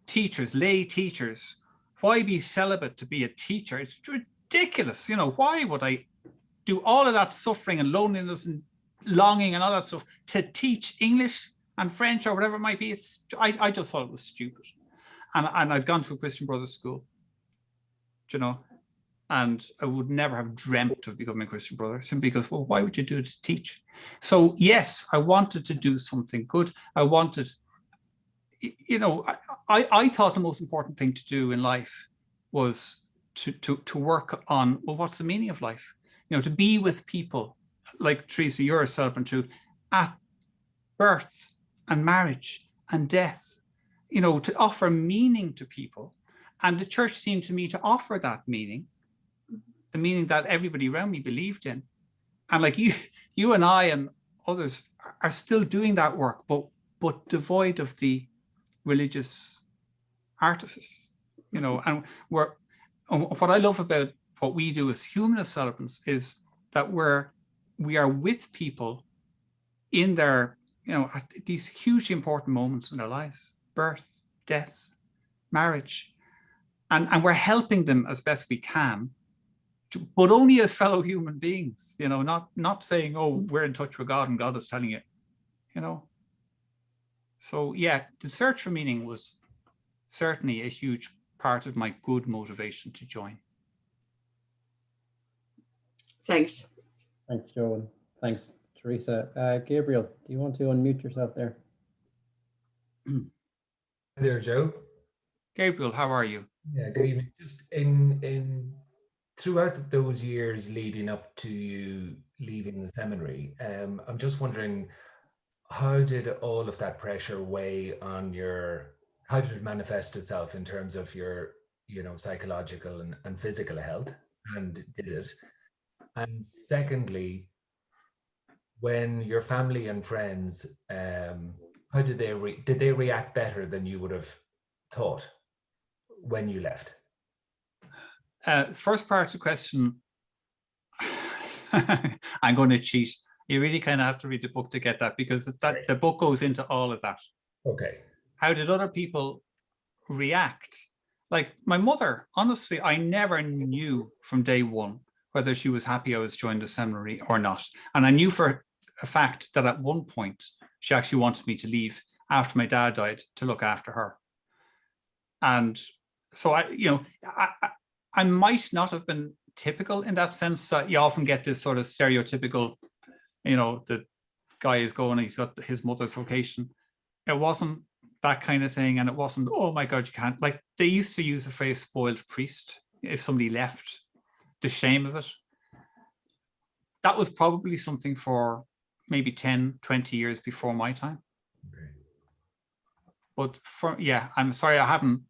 teachers, lay teachers. Why be celibate to be a teacher? It's ridiculous. Why would I do all of that suffering and loneliness and longing and all that stuff to teach English and French or whatever it might be? I just thought it was stupid. And I'd gone to a Christian Brothers school, and I would never have dreamt of becoming a Christian brother, simply because, well, why would you do it to teach? So yes, I wanted to do something good. I wanted, you know, I thought the most important thing to do in life was to work on, well, what's the meaning of life? You know, to be with people like Teresa, you're a celebrant too, at birth and marriage and death, you know, to offer meaning to people. And the church seemed to me to offer that meaning, the meaning that everybody around me believed in. And like you and I and others are still doing that work, but devoid of the religious artifice, you know. And what I love about what we do as humanist celebrants is that we are with people in their, you know, at these hugely important moments in their lives: birth, death, marriage, and we're helping them as best we can, but only as fellow human beings, you know, not saying, oh, we're in touch with God and God is telling you, you know. So yeah, the search for meaning was certainly a huge part of my good motivation to join. Thanks. Thanks, Joe, and thanks, Teresa. Gabriel, do you want to unmute yourself there? Hi there, Joe. Gabriel, how are you? Yeah, good evening. Just in throughout those years leading up to you leaving the seminary, I'm just wondering, how did all of that pressure weigh on how did it manifest itself in terms of your, you know, psychological and physical health? And did it? And secondly, when your family and friends, how did they react better than you would have thought when you left? First part of the question, I'm going to cheat. You really kind of have to read the book to get that, because the book goes into all of that. Okay. How did other people react? Like my mother, honestly, I never knew from day one whether she was happy I was joining the seminary or not. And I knew for a fact that at one point she actually wanted me to leave after my dad died to look after her. And so I might not have been typical in that sense. You often get this sort of stereotypical, you know, the guy is going, he's got his mother's vocation. It wasn't that kind of thing. And it wasn't, oh my God, you can't. Like they used to use the phrase spoiled priest if somebody left, the shame of it. That was probably something for maybe 10, 20 years before my time. Okay. But I'm sorry, I haven't.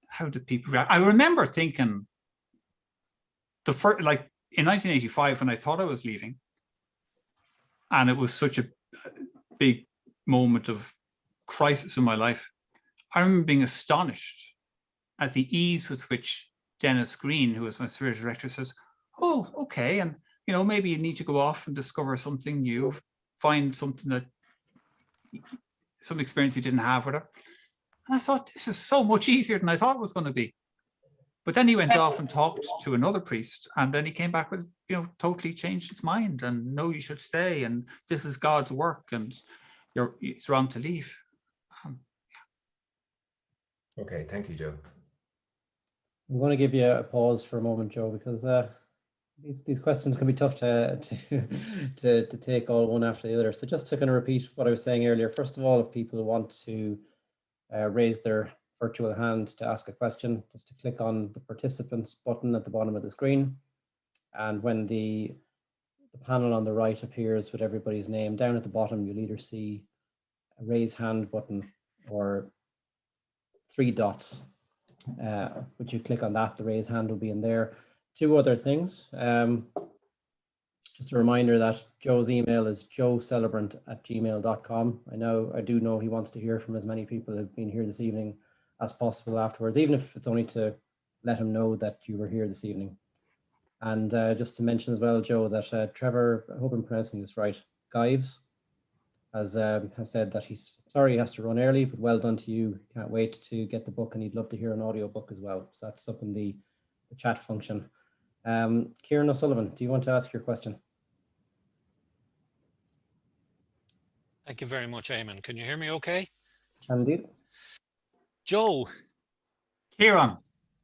How did people react? I remember thinking in 1985 when I thought I was leaving, and it was such a big moment of crisis in my life. I remember being astonished at the ease with which Dennis Green, who was my spiritual director, says, "Oh, okay, and you know, maybe you need to go off and discover something new, find something some experience you didn't have with her." And I thought, this is so much easier than I thought it was going to be. But then he went off and talked to another priest, and then he came back with, you know, totally changed his mind, and no, you should stay, and this is God's work, and it's wrong to leave. Okay, thank you, Joe. I'm going to give you a pause for a moment, Joe, because these questions can be tough to take all one after the other. So just to kind of repeat what I was saying earlier, first of all, if people want to raise their virtual hand to ask a question, just to click on the participants button at the bottom of the screen. And when the panel on the right appears with everybody's name, down at the bottom, you'll either see a raise hand button or 3 dots. Would you click on that, the raise hand will be in there. 2 other things. Just a reminder that Joe's email is joecelebrant@gmail.com. I do know he wants to hear from as many people who've been here this evening as possible afterwards, even if it's only to let him know that you were here this evening. And just to mention as well, Joe, that Trevor, I hope I'm pronouncing this right, Gyves, has said that he's sorry he has to run early, but well done to you. Can't wait to get the book, and he'd love to hear an audio book as well. So that's up in the chat function. Kieran O'Sullivan, do you want to ask your question? Thank you very much, Eamon. Can you hear me okay? Indeed. Joe. Kieran.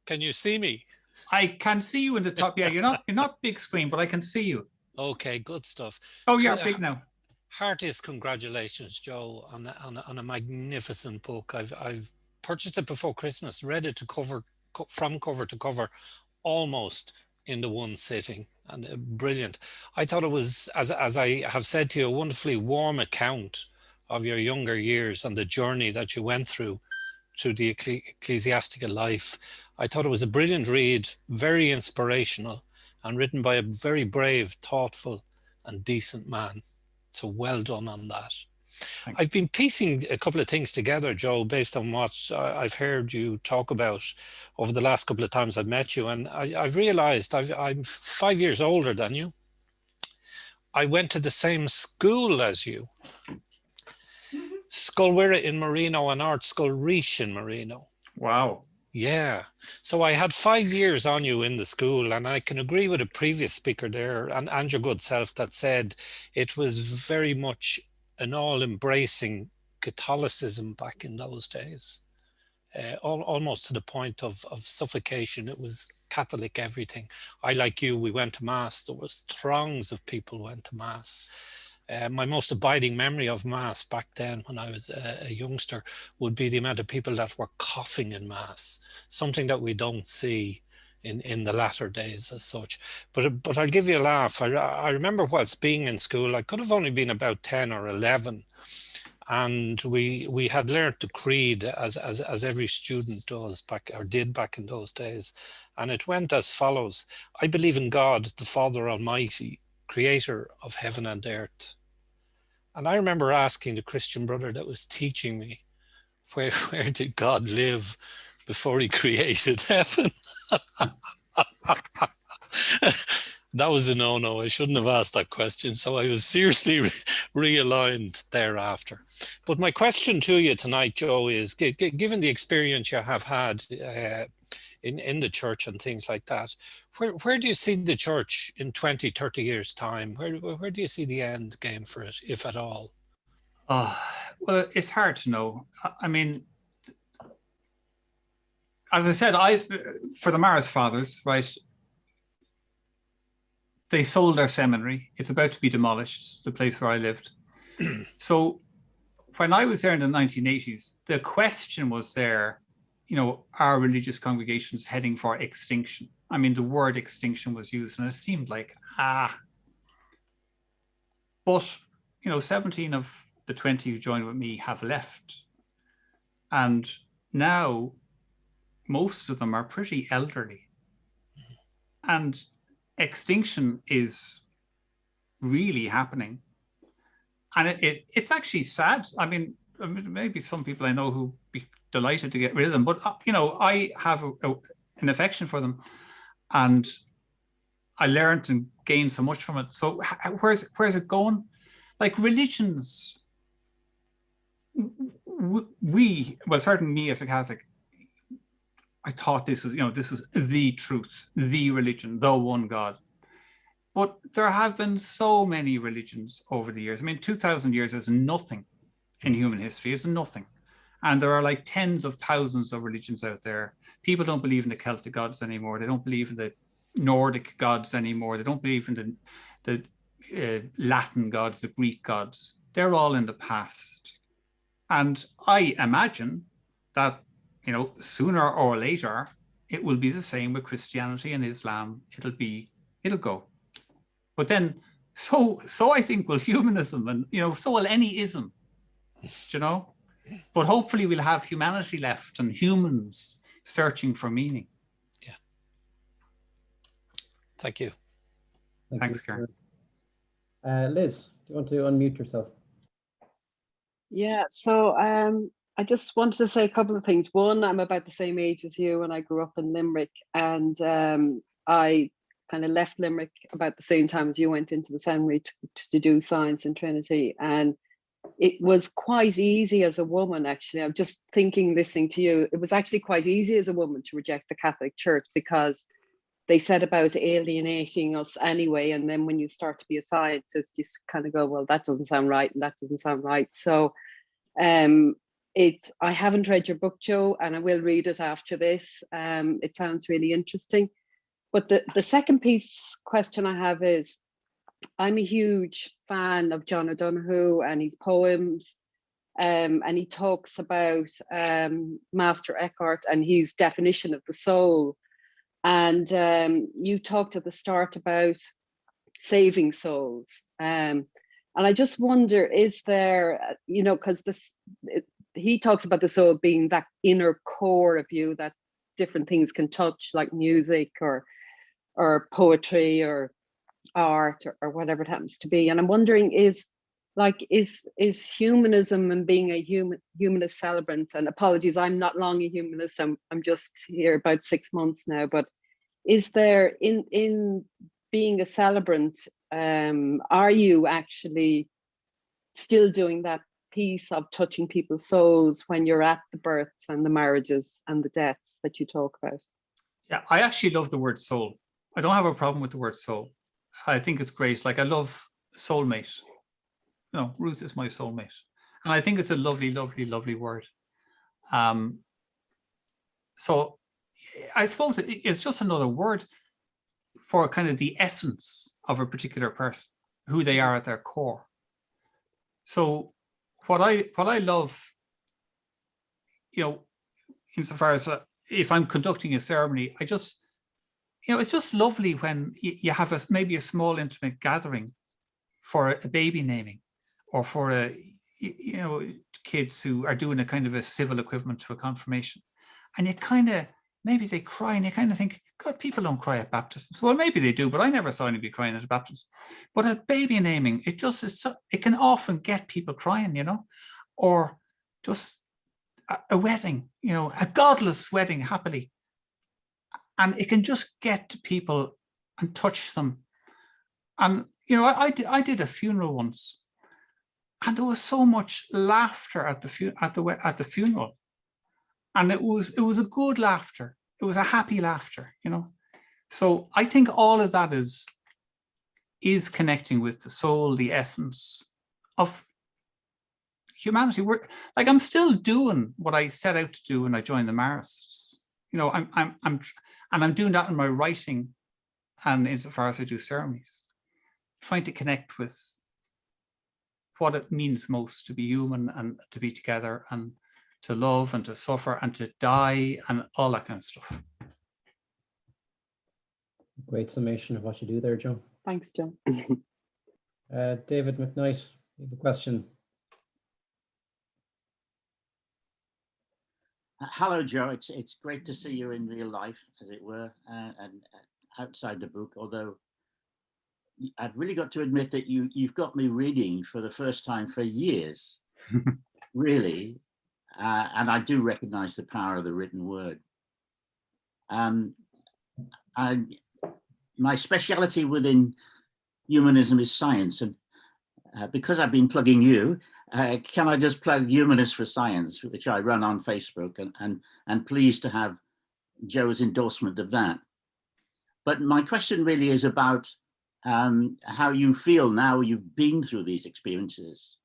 Can you see me? I can see you in the top. Yeah, you're not big screen, but I can see you. Okay, good stuff. Oh, you're big now. Heartiest congratulations, Joe, on a magnificent book. I've purchased it before Christmas, read it from cover to cover, almost in the one sitting, and brilliant. I thought it was, as I have said to you, a wonderfully warm account of your younger years and the journey that you went through the ecclesiastical life. I thought it was a brilliant read, very inspirational, and written by a very brave, thoughtful, and decent man. So well done on that. Thanks. I've been piecing a couple of things together, Joe, based on what I've heard you talk about over the last couple of times I've met you. And I've realized I'm 5 years older than you. I went to the same school as you. Scolwira in Marino and Art Scolreach in Marino. Wow. Yeah. So I had 5 years on you in the school, and I can agree with a previous speaker there and your good self that said it was very much an all-embracing Catholicism back in those days, almost to the point of suffocation. It was Catholic everything. I, like you, we went to Mass. There was throngs of people went to Mass. My most abiding memory of Mass back then when I was a youngster would be the amount of people that were coughing in Mass, something that we don't see in the latter days as such. But I'll give you a laugh. I remember whilst being in school, I could have only been about 10 or 11, and we had learnt the creed as every student does did back in those days. And it went as follows: I believe in God, the Father Almighty, creator of heaven and earth. And I remember asking the Christian brother that was teaching me, where did God live before he created heaven? That was a no-no. I shouldn't have asked that question. So I was seriously realigned thereafter. But my question to you tonight, Joe, is given the experience you have had in the church and things like that, where do you see the church in 20, 30 years' time? Where do you see the end game for it, if at all? Well, it's hard to know. I mean, as I said, for the Marist Fathers, right, they sold their seminary. It's about to be demolished, the place where I lived. So when I was there in the 1980s, the question was there, you know, are religious congregations heading for extinction? I mean, the word extinction was used, and it seemed like, But, you know, 17 of the 20 who joined with me have left. And now most of them are pretty elderly. And extinction is really happening. And it's actually sad. I mean, maybe some people I know who be delighted to get rid of them, but you know, I have an affection for them, and I learned and gained so much from it. So where's it going? Like religions, well, certainly me as a Catholic, I thought this was, you know, this was the truth, the religion, the one God. But there have been so many religions over the years. I mean, 2,000 years is nothing in human history. It's nothing. And there are like tens of thousands of religions out there. People don't believe in the Celtic gods anymore. They don't believe in the Nordic gods anymore. They don't believe in the Latin gods, the Greek gods. They're all in the past. And I imagine that, you know, sooner or later, it will be the same with Christianity and Islam. It'll go. But then, so I think will humanism, and, you know, so will any ism, you know? But hopefully we'll have humanity left and humans searching for meaning. Yeah. Thank you. Thanks, Karen. Liz, do you want to unmute yourself? Yeah, so I just wanted to say a couple of things. One, I'm about the same age as you, and I grew up in Limerick, and I kind of left Limerick about the same time as you went into the seminary to do science in Trinity. And it was quite easy as a woman, actually. I'm just thinking, listening to you, it was actually quite easy as a woman to reject the Catholic Church because they said about alienating us anyway. And then when you start to be a scientist, you kind of go, well, that doesn't sound right, and that doesn't sound right. So I haven't read your book, Joe, and I will read it after this. It sounds really interesting. But the second question I have is, I'm a huge fan of John O'Donoghue and his poems. And he talks about Master Eckhart and his definition of the soul. And you talked at the start about saving souls. And I just wonder, is there, you know, because he talks about the soul being that inner core of you that different things can touch, like music or poetry or art or whatever it happens to be. And I'm wondering, is humanism and being a humanist celebrant, and apologies, I'm not long a humanist, I'm just here about 6 months now, but is there in being a celebrant, are you actually still doing that piece of touching people's souls when you're at the births and the marriages and the deaths that you talk about? Yeah, I actually love the word soul. I don't have a problem with the word soul. I think it's great. Like, I love soulmate. You know, Ruth is my soulmate. And I think it's a lovely, lovely, lovely word. So I suppose it's just another word for kind of the essence of a particular person, who they are at their core. So what I love, you know, insofar as if I'm conducting a ceremony, I just, you know, it's just lovely when you have maybe a small intimate gathering for a baby naming, or for you know, kids who are doing a kind of a civil equivalent to a confirmation, and you kind of, maybe they cry, and you kind of think, God, people don't cry at baptisms. Well, maybe they do, but I never saw anybody crying at a baptism. But at baby naming, it just is it can often get people crying, you know, or just a wedding, you know, a godless wedding happily. And it can just get to people and touch them. And, you know, I did a funeral once, and there was so much laughter at the funeral. And it was a good laughter. It was a happy laughter, you know. So I think all of that is connecting with the soul, the essence of humanity. I'm still doing what I set out to do when I joined the Marists. You know, I'm doing that in my writing, and insofar as I do ceremonies, trying to connect with what it means most to be human, and to be together, and to love, and to suffer, and to die, and all that kind of stuff. Great summation of what you do there, Joe. Thanks, Joe. David McKnight, you have a question. Hello, Joe. It's great to see you in real life, as it were, and outside the book. Although I've really got to admit that you've got me reading for the first time for years, really, and I do recognise the power of the written word. My speciality within humanism is science, and because I've been plugging you, can I just plug Humanists for Science, which I run on Facebook, and pleased to have Joe's endorsement of that. But my question really is about how you feel now you've been through these experiences.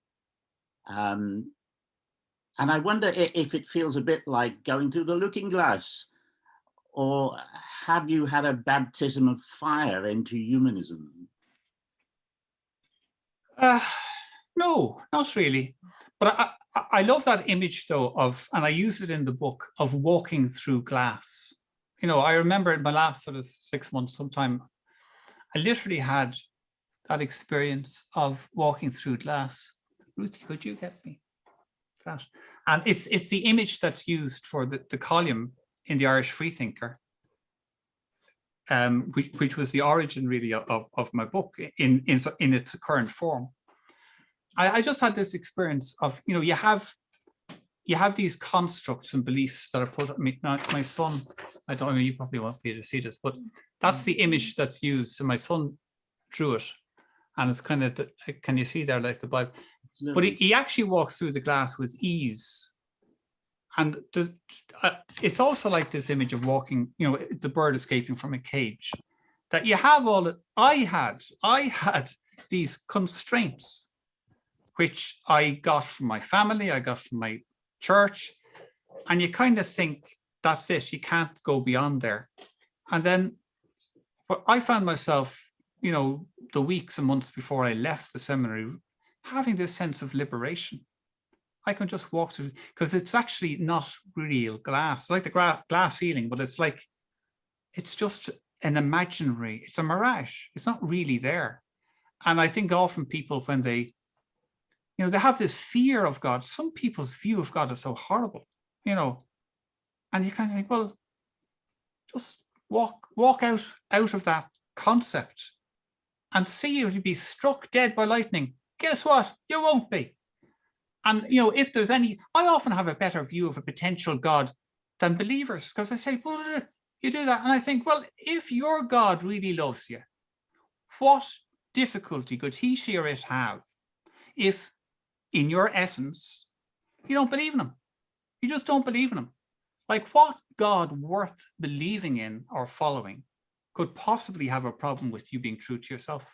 And I wonder if it feels a bit like going through the looking glass, or have you had a baptism of fire into humanism? No, not really. But I love that image, though, of, and I use it in the book, of walking through glass. You know, I remember in my last sort of 6 months, sometime, I literally had that experience of walking through glass. Ruthie, could you get me that? And it's the image that's used for the column in the Irish Freethinker, which was the origin really of my book in its current form. I just had this experience of, you know, you have these constructs and beliefs that are put. I mean, my son, I don't know, you probably won't be able to see this, but that's the image that's used. So my son drew it, and it's kind of, can you see there, like the Bible? But he actually walks through the glass with ease. And it's also like this image of walking, you know, the bird escaping from a cage, that you have all that. I had these constraints, which I got from my family, I got from my church, and you kind of think, that's it, you can't go beyond there. And then I found myself you know, the weeks and months before I left the seminary, having this sense of liberation. I can just walk through, because it's actually not real glass. It's like the glass ceiling, but it's like, it's just an imaginary, it's a mirage. It's not really there. And I think often people, when they, you know, they have this fear of God. Some people's view of God is so horrible, you know, and you kind of think, well, just walk out of that concept and see if you'd be struck dead by lightning. Guess what? You won't be. And, you know, if there's any, I often have a better view of a potential God than believers, because I say, well, you do that. And I think, well, if your God really loves you, what difficulty could he, she, or it have if in your essence, you don't believe in him? You just don't believe in him. Like, what God worth believing in or following could possibly have a problem with you being true to yourself?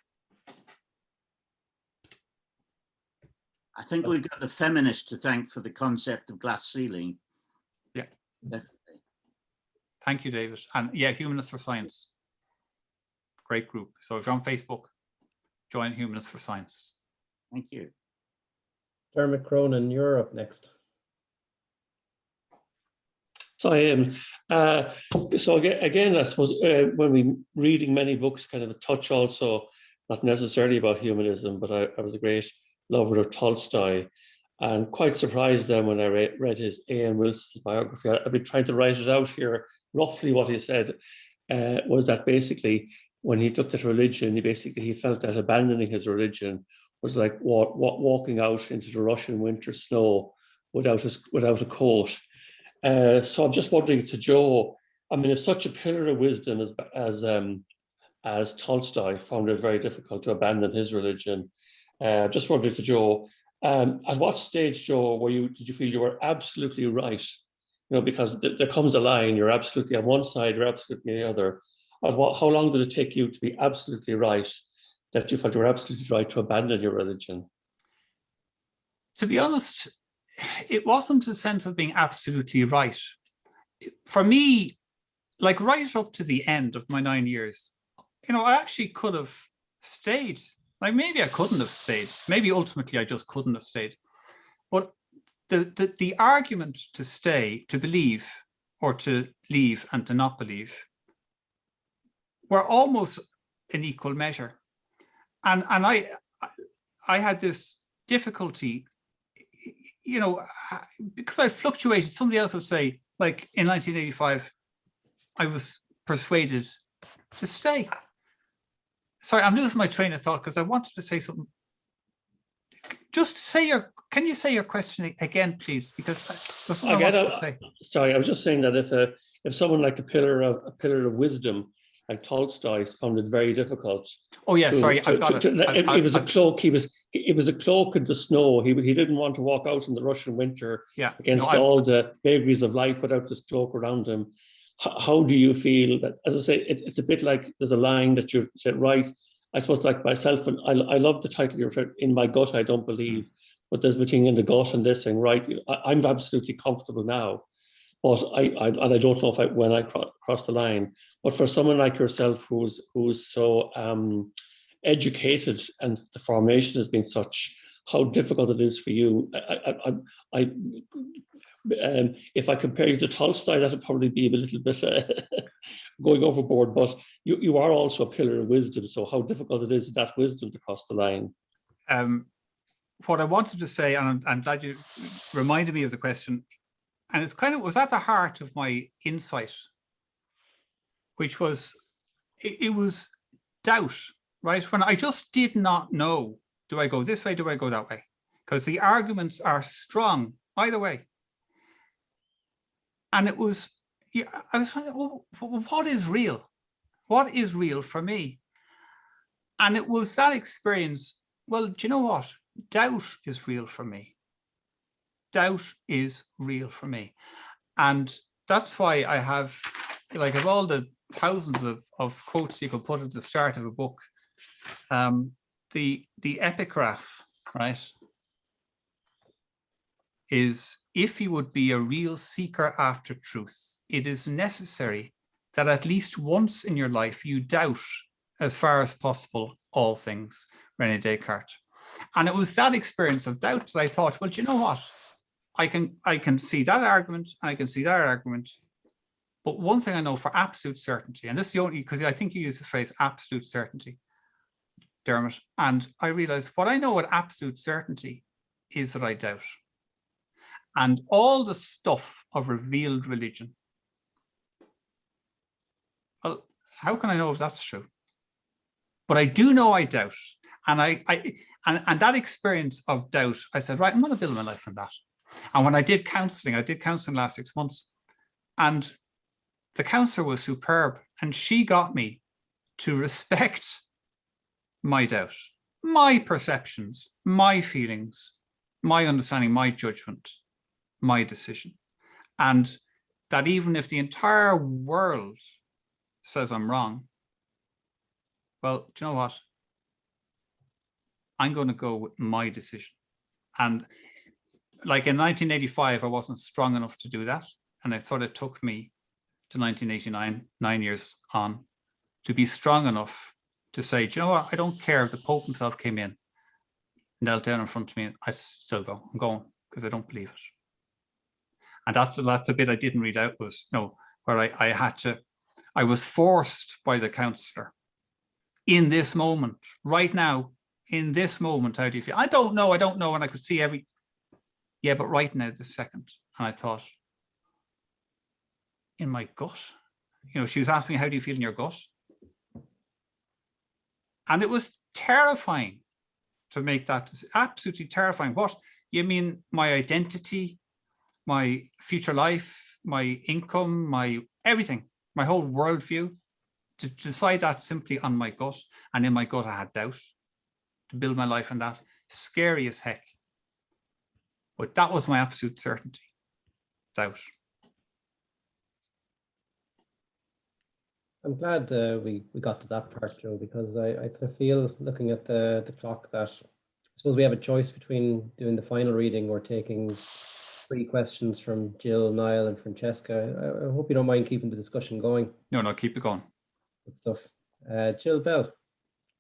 I think we've got the feminists to thank for the concept of glass ceiling. Yeah. Definitely. Thank you, David. And yeah, Humanists for Science. Great group. So if you're on Facebook, join Humanists for Science. Thank you. Dermot Cronin, you're up next. So I am. So again, I suppose when we reading many books, kind of a touch also, not necessarily about humanism, but I was a great lover of Tolstoy, and quite surprised then when I read his A.M. Wilson's biography. I've been trying to write it out here. Roughly what he said was that basically when he looked at religion, he felt that abandoning his religion was like walking out into the Russian winter snow without a coat. So I'm just wondering to Joe, I mean, if such a pillar of wisdom as Tolstoy found it very difficult to abandon his religion, just wondering to Joe, at what stage, Joe, did you feel you were absolutely right? You know, because there comes a line, you're absolutely on one side, you're absolutely on the other. How long did it take you to be absolutely right, that you felt you were absolutely right to abandon your religion? To be honest, it wasn't a sense of being absolutely right. For me, like right up to the end of my 9 years, you know, I actually could have stayed. Like maybe I couldn't have stayed. Maybe ultimately I just couldn't have stayed. But the argument to stay, to believe, or to leave and to not believe, were almost in equal measure. And I had this difficulty, you know, because I fluctuated. Somebody else would say, like in 1985, I was persuaded to stay. Sorry, I'm losing my train of thought because I wanted to say something. Just say can you say your question again, please? Because there's something I wanted to say. Sorry, I was just saying that if someone like a pillar of wisdom like Tolstoy found it very difficult. Oh yeah, sorry, I've got it. It was a cloak. It was a cloak in the snow. He didn't want to walk out in the Russian winter against all the vagaries of life without this cloak around him. How do you feel that? As I say, it's a bit like there's a line that you said, right? I suppose like myself, and I love the title you referred, In My Gut, I Don't Believe, but there's between in the gut and this thing, right? I'm absolutely comfortable now, but I don't know if when I cross the line. But for someone like yourself, who's so educated and the formation has been such, how difficult it is for you. If I compare you to Tolstoy, that would probably be a little bit going overboard, but you are also a pillar of wisdom. So how difficult it is that wisdom to cross the line? What I wanted to say, and I'm glad you reminded me of the question, and it's kind of was at the heart of my insight, which was, it was doubt, right? When I just did not know, do I go this way, do I go that way? Because the arguments are strong either way. And it was, I was trying, well, what is real? What is real for me? And it was that experience, well, do you know what? Doubt is real for me. Doubt is real for me. And that's why I have, like, of all the thousands of quotes you could put at the start of a book, the epigraph, right, is, if you would be a real seeker after truth, it is necessary that at least once in your life you doubt as far as possible, all things, René Descartes. And it was that experience of doubt that I thought, well, do you know what? I can see that argument, and I can see that argument. But one thing I know for absolute certainty, and this is the only, because I think you use the phrase absolute certainty, Dermot, and I realized what I know with absolute certainty is that I doubt. And all the stuff of revealed religion, well, how can I know if that's true? But I do know I doubt. And and that experience of doubt, I said, right, I'm going to build my life on that. And when I did counseling last 6 months, and the counselor was superb, and she got me to respect my doubt, my perceptions, my feelings, my understanding, my judgment, my decision. And that even if the entire world says I'm wrong, well, do you know what? I'm going to go with my decision. And like in 1985, I wasn't strong enough to do that. And I thought it took me to 1989, 9 years on, to be strong enough to say, do you know what? I don't care if the Pope himself came in, knelt down in front of me, I'd still go. I'm going because I don't believe it. And that's a bit I didn't read out, was, you know, where I was forced by the counselor in this moment, right now, in this moment, how do you feel? I don't know. And I could see yeah, but right now, this second. And I thought, in my gut, you know, she was asking me, how do you feel in your gut? And it was terrifying to make that, absolutely terrifying. What, you mean my identity, my future life, my income, my everything, my whole worldview, to decide that simply on my gut? And in my gut, I had doubt, to build my life on that. Scary as heck. But that was my absolute certainty, doubt. I'm glad we got to that part, Joe, because I kind of feel, looking at the clock, that I suppose we have a choice between doing the final reading or taking 3 questions from Jill, Niall, and Francesca. I hope you don't mind keeping the discussion going. No, keep it going. Good stuff. Jill Bell,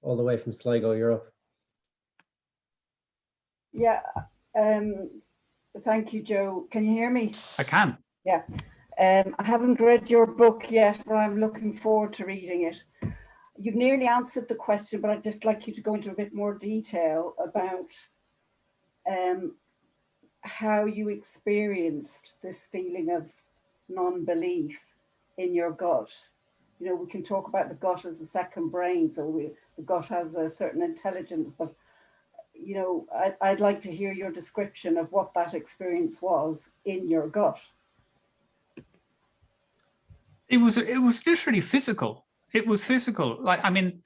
all the way from Sligo, Europe. Yeah, thank you, Joe. Can you hear me? I can. Yeah. I haven't read your book yet, but I'm looking forward to reading it. You've nearly answered the question, but I'd just like you to go into a bit more detail about how you experienced this feeling of non-belief in your gut. You know, we can talk about the gut as a second brain, so the gut has a certain intelligence, but you know, I'd like to hear your description of what that experience was in your gut. It was literally physical. It was physical. Like, I mean,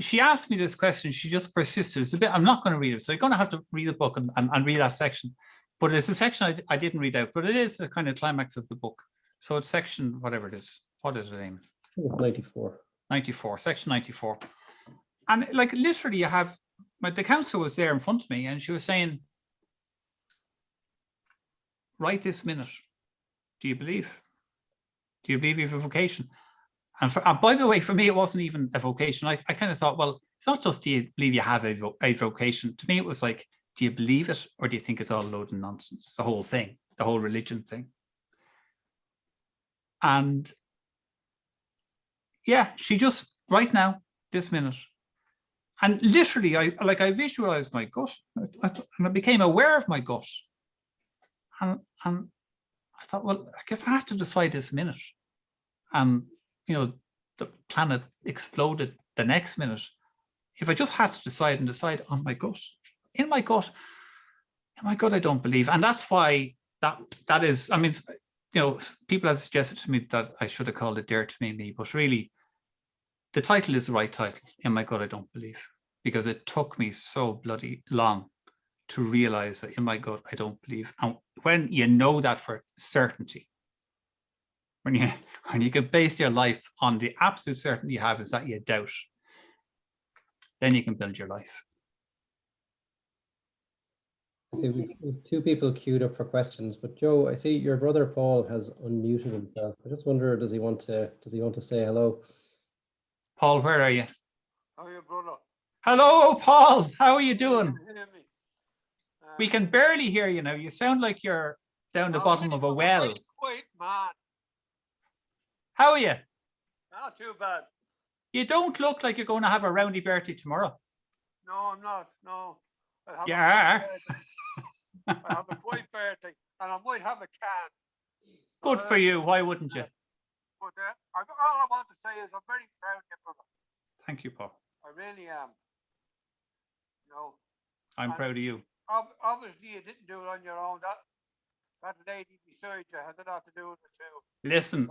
she asked me this question. She just persisted. It's a bit, I'm not going to read it. So you're going to have to read the book and read that section. But it's a section I didn't read out, but it is the kind of climax of the book. So it's section, whatever it is. What is it, Eamon? 94. 94, section 94. And like literally you have, the counsellor was there in front of me and she was saying, right this minute, do you believe? Do you believe you have a vocation? And by the way, for me, it wasn't even a vocation. I kind of thought, well, it's not just do you believe you have a vocation. To me, it was like, do you believe it or do you think it's all a load of nonsense? The whole thing, the whole religion thing. And yeah, she just, right now, this minute. And literally, I visualized my gut and I became aware of my gut. And I thought, well, like if I had to decide this minute and, you know, the planet exploded the next minute, if I just had to decide on my gut, in my gut, I don't believe. And that's why that is, I mean, you know, people have suggested to me that I should have called it Dare to Be Me, but really the title is the right title. In my gut, I don't believe, because it took me so bloody long to realize that in my gut, I don't believe. And when you know that for certainty, when you can base your life on the absolute certainty you have is that you doubt, then you can build your life. I see we have 2 people queued up for questions, but Joe, I see your brother Paul has unmuted himself. I just wonder, does he want to say hello? Paul, where are you? How are you, brother? Hello, Paul. How are you doing? Can you hear me? We can barely hear you now. You sound like you're down the bottom of a well. Quiet, man. How are you? Not too bad. You don't look like you're going to have a roundy birthday tomorrow. No, I'm not. No. You are. I have a quiet birthday, and I might have a can. Good for you. Why wouldn't you? But all I want to say is I'm very proud of you, brother. Thank you, Paul. I really am. No. I'm proud of you. Obviously, you didn't do it on your own. That lady beside you has a lot to do with it too. Listen,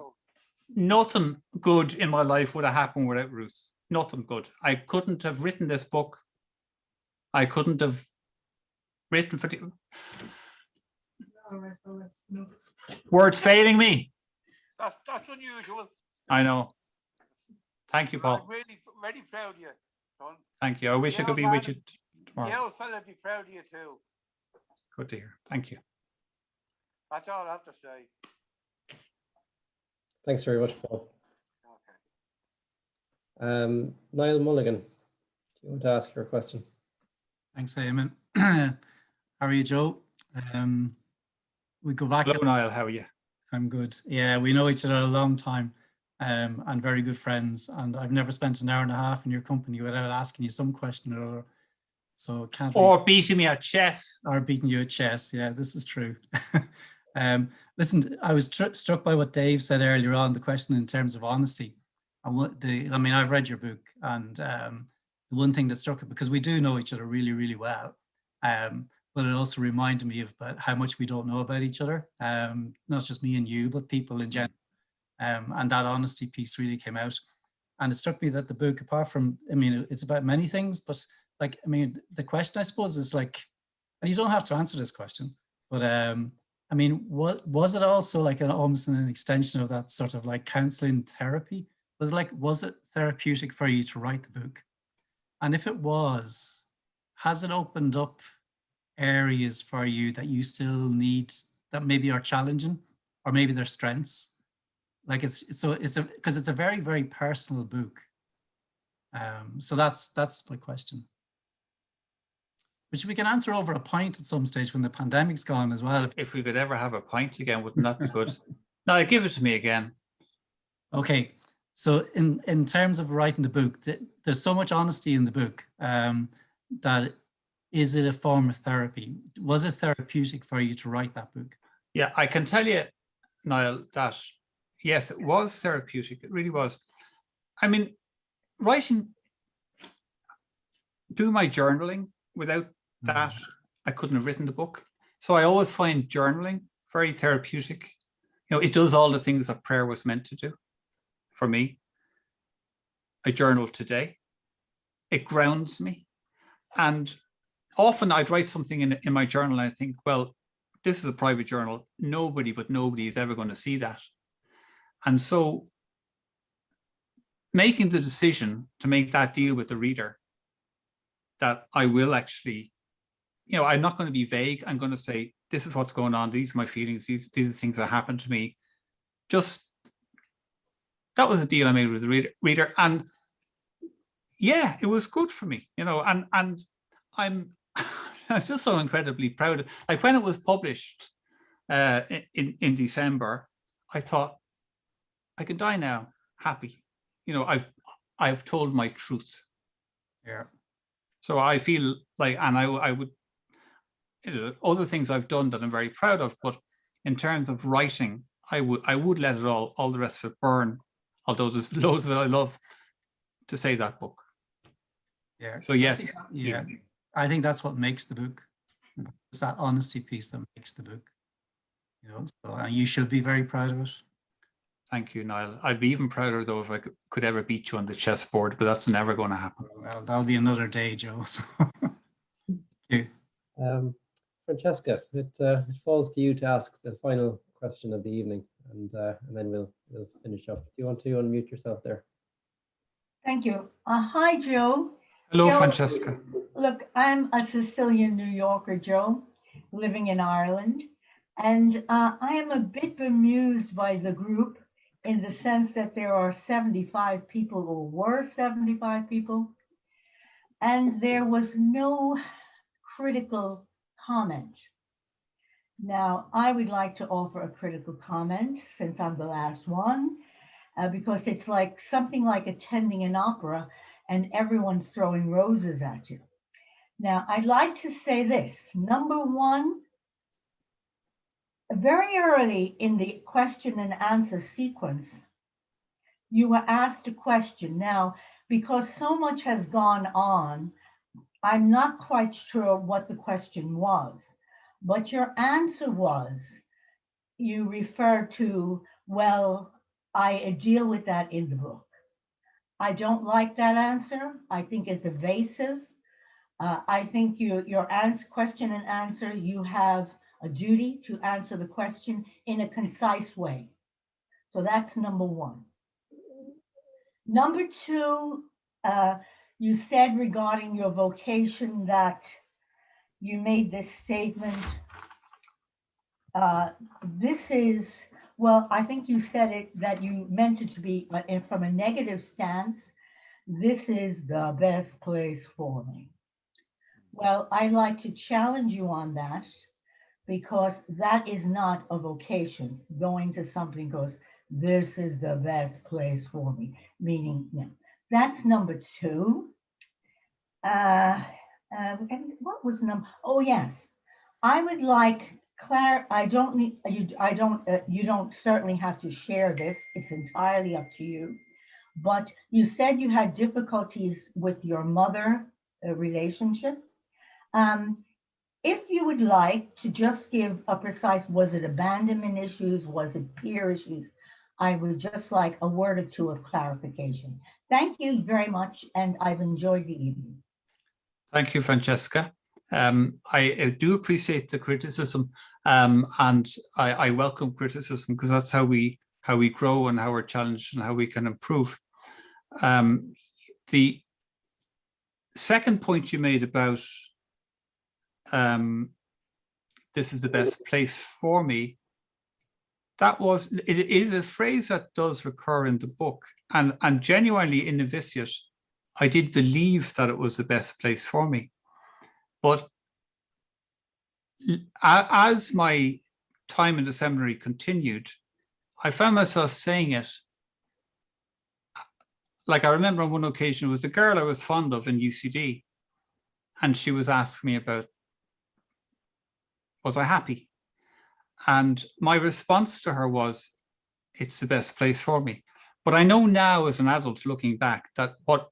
nothing good in my life would have happened without Ruth. Nothing good. I couldn't have written this book. I couldn't have written for the... Words failing me. That's unusual. I know. Thank you, Paul. I'm really proud of you, son. Thank you. I wish I could be with you tomorrow. The old fella be proud of you too. Good to hear. Thank you. That's all I have to say. Thanks very much, Paul. Niall Mulligan, do you want to ask your question? Thanks, Eamon. How are you, Joe? We go back. Hello, Niall. How are you? I'm good. Yeah, we know each other a long time, and very good friends. And I've never spent an hour and a half in your company without asking you some question or other. So can't. Or beating me at chess. Or beating you at chess. Yeah, this is true. Listen, I was struck by what Dave said earlier on, the question in terms of honesty. And I mean, I've read your book, and the one thing that struck it, because we do know each other really, really well, but it also reminded me of about how much we don't know about each other, not just me and you, but people in general. And that honesty piece really came out. And it struck me that the book, apart from, I mean, it's about many things, but like, I mean, the question, I suppose, is like, and you don't have to answer this question, but I mean, what was it also like almost an extension of that sort of like counseling therapy? Was it therapeutic for you to write the book? And if it was, has it opened up areas for you that you still need, that maybe are challenging, or maybe they're strengths? Like because it's a very, very personal book. So that's my question, which we can answer over a pint at some stage when the pandemic's gone as well. If we could ever have a pint again, wouldn't that be good? No, give it to me again. Okay. So in terms of writing the book, there's so much honesty in the book that is it a form of therapy? Was it therapeutic for you to write that book? Yeah, I can tell you, Niall, that yes, it was therapeutic. It really was. I mean, do my journaling, without that, I couldn't have written the book. So I always find journaling very therapeutic. You know, it does all the things that prayer was meant to do. For me, I journal today. It grounds me. And often I'd write something in my journal and I think, well, this is a private journal. Nobody is ever going to see that. And so making the decision to make that deal with the reader, that I will actually, you know, I'm not going to be vague. I'm going to say, this is what's going on. These are my feelings. These are things that happened to me. That was a deal I made with the reader, and yeah, it was good for me, you know. And I'm just so incredibly proud. Like when it was published in December, I thought I can die now happy. You know, I've told my truth. Yeah. So I feel like, and I would, you know, other things I've done that I'm very proud of, but in terms of writing, I would let it all the rest of it burn. Although there's loads of it I love, to say that book. Yeah. So yes. I think that's what makes the book. It's that honesty piece that makes the book. You know, so you should be very proud of it. Thank you, Niall. I'd be even prouder though if I could ever beat you on the chessboard, but that's never going to happen. Well, that'll be another day, Joe. So. Thank you. Francesca, it falls to you to ask the final question of the evening, and then we'll finish up. Do you want to unmute yourself there? Thank you. Hi, Joe. Hello, Joe, Francesca. Look, I'm a Sicilian New Yorker, Joe, living in Ireland, and I am a bit bemused by the group in the sense that there are 75 people, or were 75 people, and there was no critical comment. Now, I would like to offer a critical comment since I'm the last one, because it's like something like attending an opera and everyone's throwing roses at you. Now, I'd like to say this. Number one, very early in the question and answer sequence, you were asked a question. Now, because so much has gone on, I'm not quite sure what the question was, but your answer was, you referred to, well, I deal with that in the book. I don't like that answer. I think it's evasive. I think your question and answer, you have a duty to answer the question in a concise way. So that's number one. Number two, you said regarding your vocation that you made this statement. This is, well, I think you said it that you meant it to be from a negative stance. This is the best place for me. Well, I'd like to challenge you on that, because that is not a vocation. Going to something goes, this is the best place for me, meaning, no. That's number two. And what was number? Oh yes, I would like Claire. I don't need you. You don't certainly have to share this. It's entirely up to you. But you said you had difficulties with your mother relationship. If you would like to just give a precise, was it abandonment issues? Was it peer issues? I would just like a word or two of clarification. Thank you very much, and I've enjoyed the evening. Thank you, Francesca. I do appreciate the criticism, and I welcome criticism, because that's how we grow and how we're challenged and how we can improve. The second point you made about this is the best place for me, it is a phrase that does recur in the book, and genuinely in novitiate, I did believe that it was the best place for me. But as my time in the seminary continued, I found myself saying it. Like, I remember on one occasion, it was a girl I was fond of in UCD, and she was asking me about, was I happy? And my response to her was, it's the best place for me. But I know now as an adult looking back that what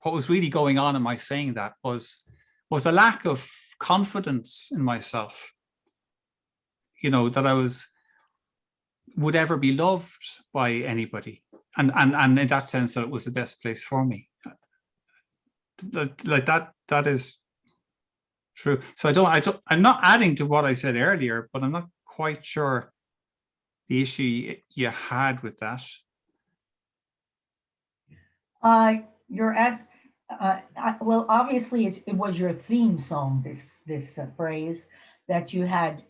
was really going on in my saying that was a lack of confidence in myself, you know, that I would ever be loved by anybody. And in that sense, that it was the best place for me. Like that is true. So I'm not adding to what I said earlier, but I'm not quite sure the issue you had with that. Well, obviously it was your theme song, this phrase, that you had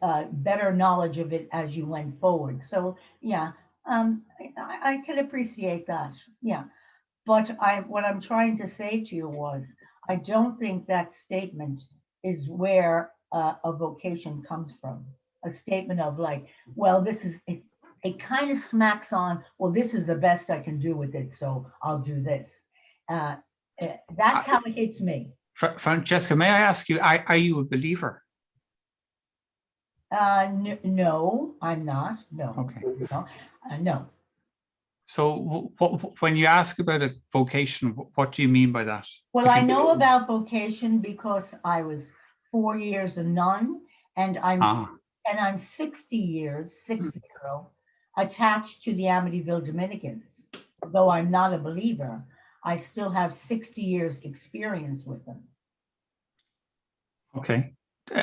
better knowledge of it as you went forward. So yeah, I can appreciate that. Yeah, but what I'm trying to say to you was, I don't think that statement is where a vocation comes from. A statement of like, well, this is it kind of smacks on, well, this is the best I can do with it, so I'll do this. That's how it hits me. Francesca, may I ask you, are you a believer? No, I'm not. No. Okay. No. No. So when you ask about a vocation, what do you mean by that? Well, I know about vocation because I was 4 years a nun, and I'm 60 years, 60, attached to the Amityville Dominicans. Though I'm not a believer, I still have 60 years experience with them. Okay.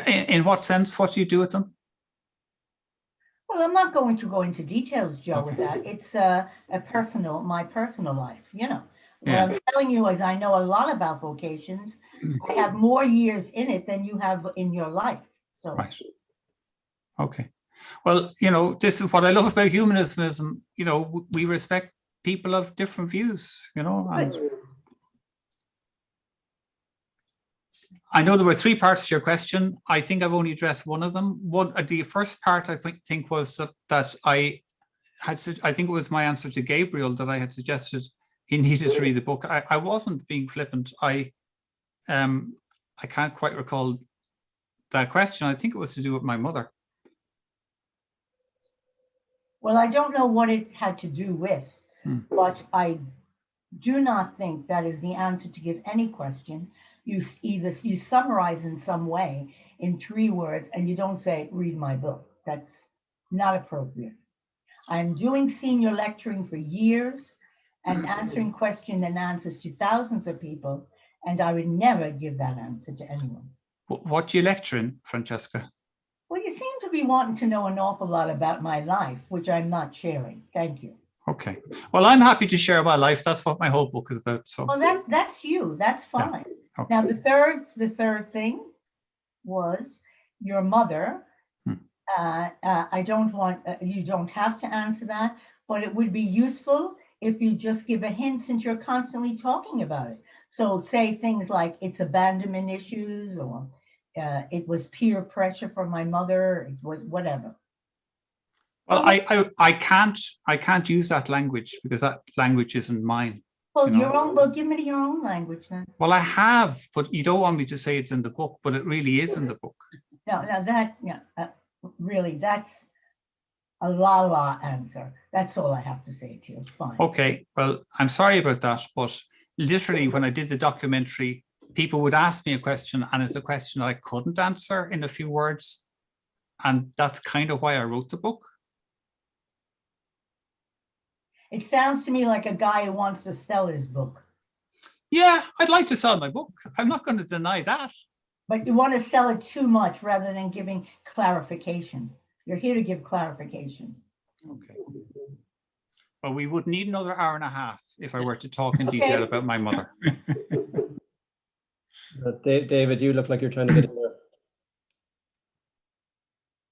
In what sense? What do you do with them? Well, I'm not going to go into details, Joe, with that. It's my personal life, you know. Yeah. What I'm telling you is I know a lot about vocations. I have more years in it than you have in your life. So. Right. Okay. Well, you know, this is what I love about humanism. You know, we respect people have different views, you know. And I know there were three parts to your question. I think I've only addressed one of them. The first part I think was that I think it was my answer to Gabriel that I had suggested he needed to read the book. I wasn't being flippant. I can't quite recall that question. I think it was to do with my mother. Well, I don't know what it had to do with, but I do not think that is the answer to give any question. You summarize in some way in 3 words, and you don't say, read my book. That's not appropriate. I'm doing senior lecturing for years and answering question and answers to thousands of people, and I would never give that answer to anyone. What do you lecture in, Francesca? Well, you seem to be wanting to know an awful lot about my life, which I'm not sharing. Thank you. Okay. Well, I'm happy to share my life. That's what my whole book is about. So. Well, that's you. That's fine. Yeah. Okay. Now, the third thing was your mother. I don't want, you don't have to answer that, but it would be useful if you just give a hint since you're constantly talking about it. So say things like it's abandonment issues, or it was peer pressure from my mother, it was whatever. Well, I can't use that language because that language isn't mine. Well, you know? Your own. Well, give me your own language then. Well, I have, but you don't want me to say it's in the book, but it really is in the book. No, that, yeah, really, that's a la answer. That's all I have to say to you. Fine. Okay, well, I'm sorry about that, but literally when I did the documentary, people would ask me a question, and it's a question I couldn't answer in a few words, and that's kind of why I wrote the book. It sounds to me like a guy who wants to sell his book. Yeah, I'd like to sell my book. I'm not going to deny that. But you want to sell it too much rather than giving clarification. You're here to give clarification. Okay. Well, we would need another hour and a half if I were to talk in detail about my mother. David, you look like you're trying to get in there.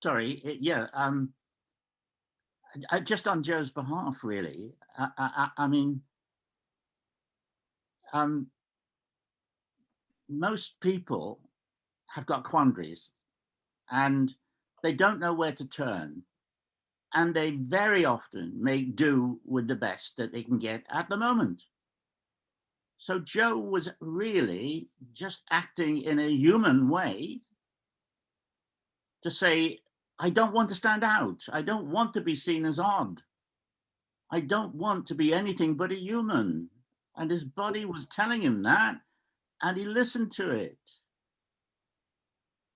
Sorry, yeah. Just on Joe's behalf, really. I mean, most people have got quandaries and they don't know where to turn. And they very often make do with the best that they can get at the moment. So Joe was really just acting in a human way to say, I don't want to stand out. I don't want to be seen as odd. I don't want to be anything but a human. And his body was telling him that, and he listened to it.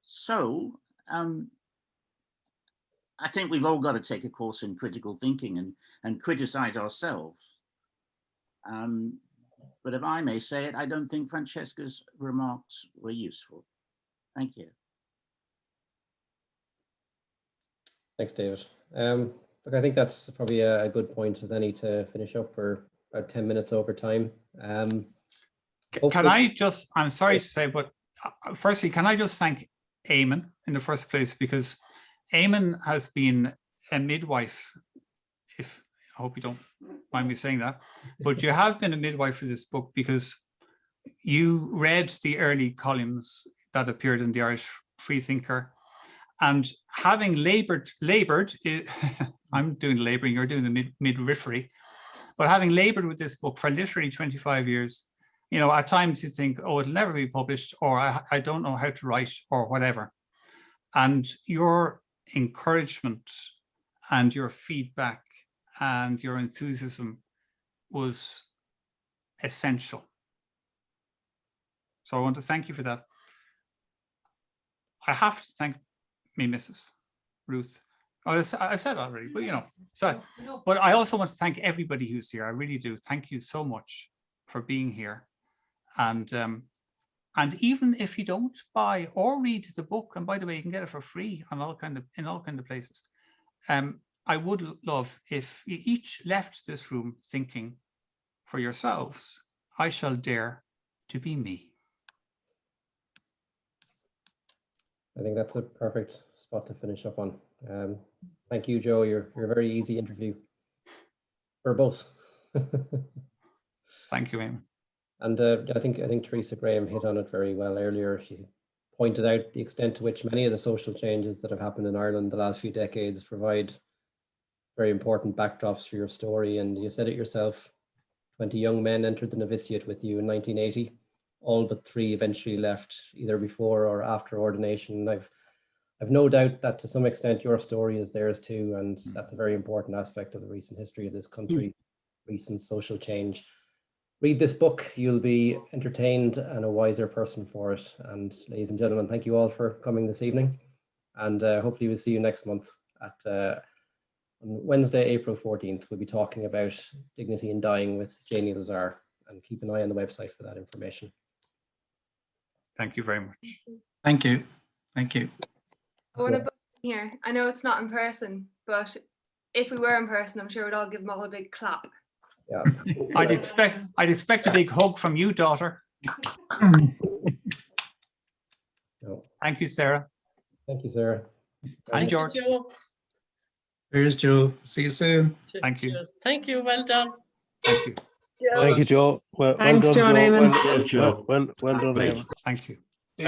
So I think we've all got to take a course in critical thinking and criticize ourselves. But if I may say it, I don't think Francesca's remarks were useful. Thank you. Thanks, David. Look, I think that's probably a good point as any to finish up. We're about 10 minutes over time. Can I just, I'm sorry to say, but firstly, can I just thank Eamon in the first place, because Eamon has been a midwife, I hope you don't mind me saying that, but you have been a midwife for this book because you read the early columns that appeared in the Irish Freethinker, and having labored, I'm doing the laboring, you're doing the midwifery, but having labored with this book for literally 25 years, you know, at times you think, oh, it'll never be published, or I don't know how to write, or whatever. And your encouragement and your feedback and your enthusiasm was essential. So I want to thank you for that. I have to thank me, Mrs. Ruth. Oh, I said already, but you know, so, but I also want to thank everybody who's here. I really do. Thank you so much for being here. And even if you don't buy or read the book, and by the way, you can get it for free on in all kind of places. I would love if you each left this room thinking for yourselves, I shall dare to be me. I think that's a perfect spot to finish up on. Thank you, Joe. You're a very easy interview for both. Thank you, Eamon. And I think Teresa Graham hit on it very well earlier. She pointed out the extent to which many of the social changes that have happened in Ireland the last few decades provide very important backdrops for your story. And you said it yourself, 20 young men entered the novitiate with you in 1980. All but 3 eventually left either before or after ordination. I've no doubt that to some extent your story is theirs too, and that's a very important aspect of the recent history of this country, recent social change. Read this book, you'll be entertained and a wiser person for it. And ladies and gentlemen, thank you all for coming this evening. And hopefully we'll see you next month at on Wednesday, April 14th. We'll be talking about dignity in dying with Janie Lazar, and keep an eye on the website for that information. Thank you very much. Thank you. Thank you. I want to put here. I know it's not in person, but if we were in person, I'm sure we'd all give them all a big clap. Yeah. I'd expect a big hug from you, daughter. No. Thank you, Sarah. Thank you, Sarah. And George. Here's Joe. See you soon. Thank you. Thank you. Well done. Thank you. Thank you, Joe. Well Thanks, done, John Joe. Eamon. Well done, Eamon. Thank you.